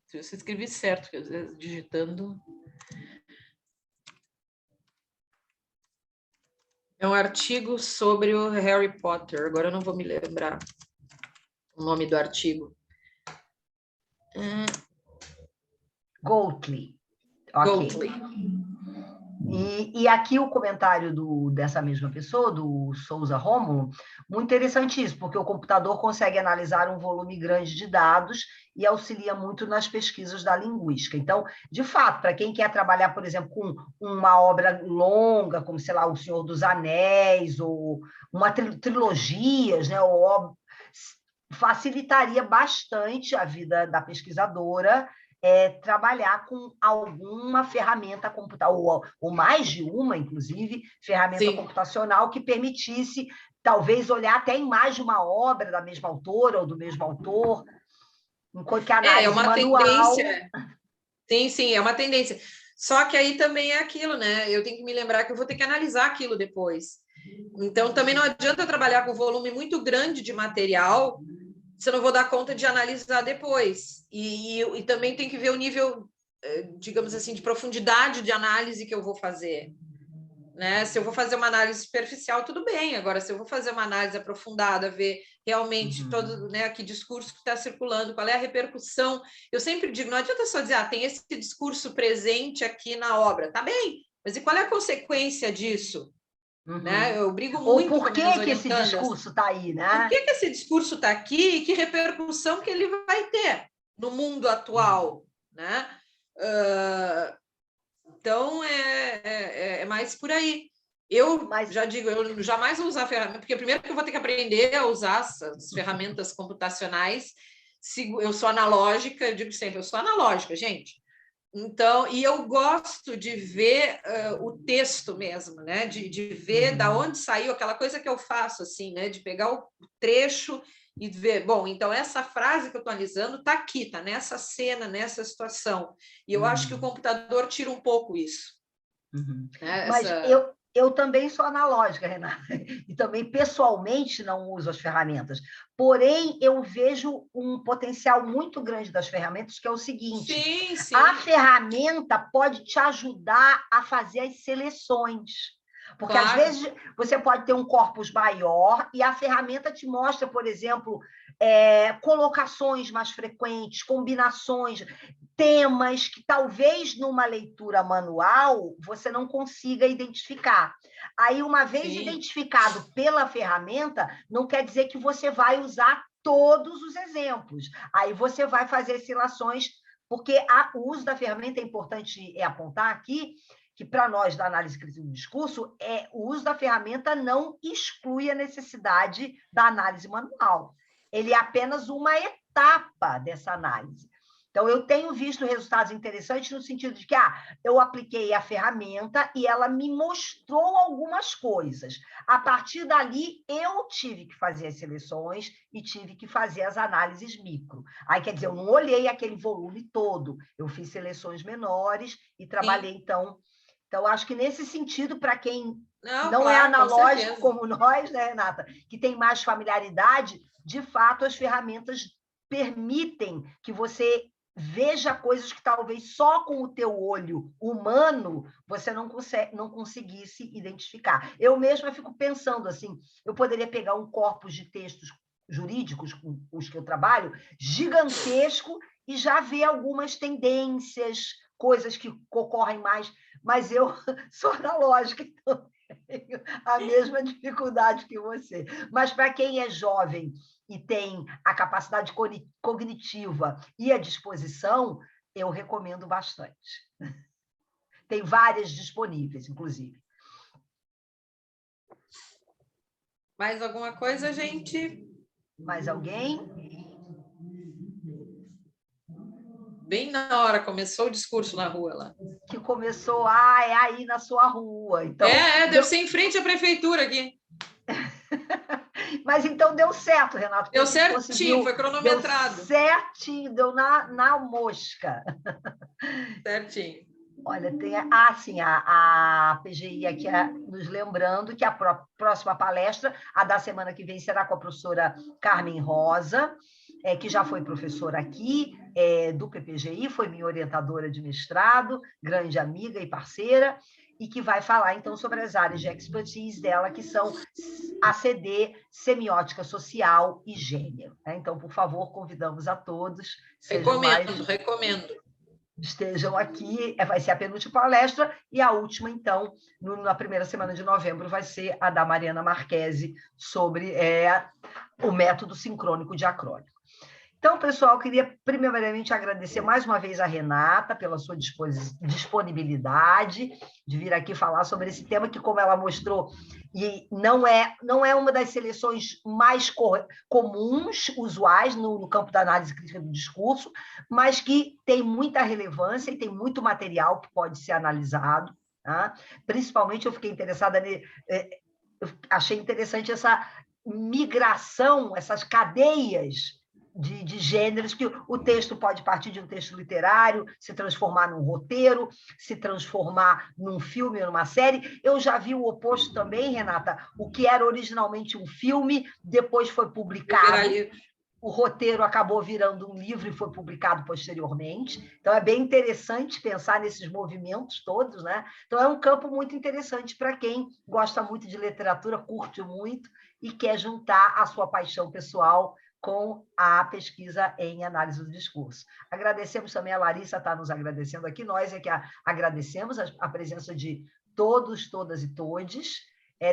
Speaker 2: Se você escrever certo, porque às vezes digitando... É um artigo sobre o Harry Potter. Agora eu não vou me lembrar o nome do artigo.
Speaker 1: Goatley. Ok.
Speaker 2: Goatley.
Speaker 1: E aqui o comentário dessa mesma pessoa, do Souza Rômulo, muito interessante isso, porque o computador consegue analisar um volume grande de dados e auxilia muito nas pesquisas da linguística. Então, de fato, para quem quer trabalhar, por exemplo, com uma obra longa, como, sei lá, O Senhor dos Anéis, ou uma trilogias, né, facilitaria bastante a vida da pesquisadora trabalhar com alguma ferramenta computacional, ou mais de uma, inclusive, ferramenta
Speaker 2: Sim.
Speaker 1: computacional que permitisse, talvez, olhar até em mais de uma obra da mesma autora ou do mesmo autor, enquanto que a análise
Speaker 2: uma
Speaker 1: manual...
Speaker 2: tendência. Sim, é uma tendência. Só que aí também é aquilo, né? Eu tenho que me lembrar que eu vou ter que analisar aquilo depois. Então, também não adianta trabalhar com volume muito grande de material se eu não vou dar conta de analisar depois. E também tem que ver o nível, digamos assim, de profundidade de análise que eu vou fazer. Né? Se eu vou fazer uma análise superficial, tudo bem. Agora, se eu vou fazer uma análise aprofundada, ver realmente todo, né, que discurso que está circulando, qual é a repercussão. Eu sempre digo, não adianta só dizer, tem esse discurso presente aqui na obra. Tá bem, mas e qual é a consequência disso? Né? Eu brigo muito
Speaker 1: Ou por
Speaker 2: com minhas
Speaker 1: que esse
Speaker 2: orientandas.
Speaker 1: discurso está aí, né?
Speaker 2: Por que esse discurso está aqui e que repercussão que ele vai ter no mundo atual? Né? Então, é mais por aí. Já digo, eu jamais vou usar ferramenta, porque primeiro que eu vou ter que aprender a usar as ferramentas computacionais. Eu sou analógica, eu digo sempre, eu sou analógica, gente. Então, e eu gosto de ver o texto mesmo, né? De ver da onde saiu aquela coisa que eu faço, assim, né? De pegar o trecho e ver, bom, então essa frase que eu estou analisando está aqui, está nessa cena, nessa situação. E eu acho que o computador tira um pouco isso. Né?
Speaker 1: Mas eu também sou analógica, Renata, e também pessoalmente não uso as ferramentas. Porém, eu vejo um potencial muito grande das ferramentas, que é o seguinte:
Speaker 2: sim.
Speaker 1: A ferramenta pode te ajudar a fazer as seleções. Porque, claro, às vezes, você pode ter um corpus maior e a ferramenta te mostra, por exemplo, colocações mais frequentes, combinações, temas que talvez numa leitura manual você não consiga identificar. Aí, uma vez identificado pela ferramenta, não quer dizer que você vai usar todos os exemplos. Aí você vai fazer oscilações, porque o uso da ferramenta é importante apontar aqui, que para nós da análise crítica do discurso, o uso da ferramenta não exclui a necessidade da análise manual. Ele é apenas uma etapa dessa análise. Então, eu tenho visto resultados interessantes no sentido de que eu apliquei a ferramenta e ela me mostrou algumas coisas. A partir dali, eu tive que fazer as seleções e tive que fazer as análises micro. Aí, quer dizer, eu não olhei aquele volume todo, eu fiz seleções menores e trabalhei, então, Então, acho que nesse sentido, para quem não
Speaker 2: claro,
Speaker 1: é analógico como nós, né, Renata, que tem mais familiaridade, de fato, as ferramentas permitem que você veja coisas que talvez só com o teu olho humano você não conseguisse identificar. Eu mesma fico pensando assim, eu poderia pegar um corpus de textos jurídicos com os que eu trabalho, gigantesco, e já ver algumas tendências, coisas que ocorrem mais, mas eu sou analógica, então tenho a mesma dificuldade que você. Mas para quem é jovem e tem a capacidade cognitiva e a disposição, eu recomendo bastante. Tem várias disponíveis, inclusive.
Speaker 2: Mais alguma coisa, gente?
Speaker 1: Mais alguém?
Speaker 2: Bem na hora, começou o discurso na rua lá.
Speaker 1: Que começou, é aí na sua rua. Então,
Speaker 2: deve ser em frente à prefeitura aqui.
Speaker 1: Mas então deu certo, Renato.
Speaker 2: Deu certinho, foi cronometrado.
Speaker 1: Deu certinho, deu na mosca.
Speaker 2: Certinho.
Speaker 1: Olha, tem sim, a PGI aqui nos lembrando que a próxima palestra, a da semana que vem, será com a professora Carmen Rosa, que já foi professora aqui do PPGI, foi minha orientadora de mestrado, grande amiga e parceira, e que vai falar, então, sobre as áreas de expertise dela, que são ACD, semiótica social e gênero. Então, por favor, convidamos a todos.
Speaker 2: Recomendo.
Speaker 1: Estejam aqui, vai ser a penúltima palestra, e a última, então, na primeira semana de novembro, vai ser a da Mariana Marchesi, sobre o método sincrônico diacrônico. Então, pessoal, eu queria primeiramente agradecer mais uma vez a Renata pela sua disponibilidade de vir aqui falar sobre esse tema que, como ela mostrou, e não é uma das seleções mais comuns, usuais no campo da análise crítica do discurso, mas que tem muita relevância e tem muito material que pode ser analisado. Tá? Principalmente, eu fiquei interessada eu achei interessante essa migração, essas cadeias de gêneros, que o texto pode partir de um texto literário, se transformar num roteiro, se transformar num filme ou numa série. Eu já vi o oposto também, Renata, o que era originalmente um filme, depois foi publicado, o roteiro acabou virando um livro e foi publicado posteriormente. Então, é bem interessante pensar nesses movimentos todos, né? Então, é um campo muito interessante para quem gosta muito de literatura, curte muito e quer juntar a sua paixão pessoal com a pesquisa em análise do discurso. Agradecemos também, a Larissa está nos agradecendo aqui, nós é que agradecemos a presença de todos, todas e todes,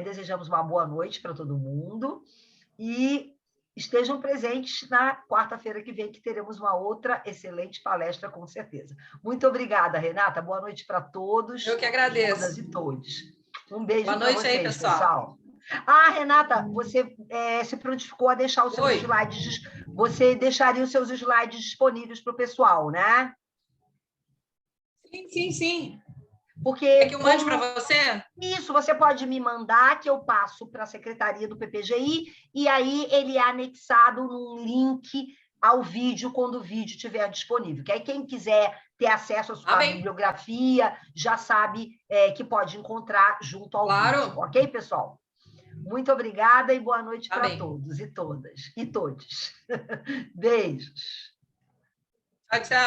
Speaker 1: desejamos uma boa noite para todo mundo e estejam presentes na quarta-feira que vem, que teremos uma outra excelente palestra, com certeza. Muito obrigada, Renata, boa noite para todos.
Speaker 2: Eu que agradeço.
Speaker 1: Todas e todos. Um beijo para vocês,
Speaker 2: aí, pessoal.
Speaker 1: Renata, você se prontificou a deixar os seus slides. Você deixaria os seus slides disponíveis para o pessoal, né?
Speaker 2: Sim.
Speaker 1: Porque,
Speaker 2: quer que eu mande para você?
Speaker 1: Isso, você pode me mandar, que eu passo para a secretaria do PPGI, e aí ele é anexado num link ao vídeo, quando o vídeo estiver disponível. Que aí quem quiser ter acesso à sua bibliografia já sabe que pode encontrar junto ao vídeo. Ok, pessoal? Muito obrigada e boa noite para todos e todas. E todos. Beijos.
Speaker 2: Tchau.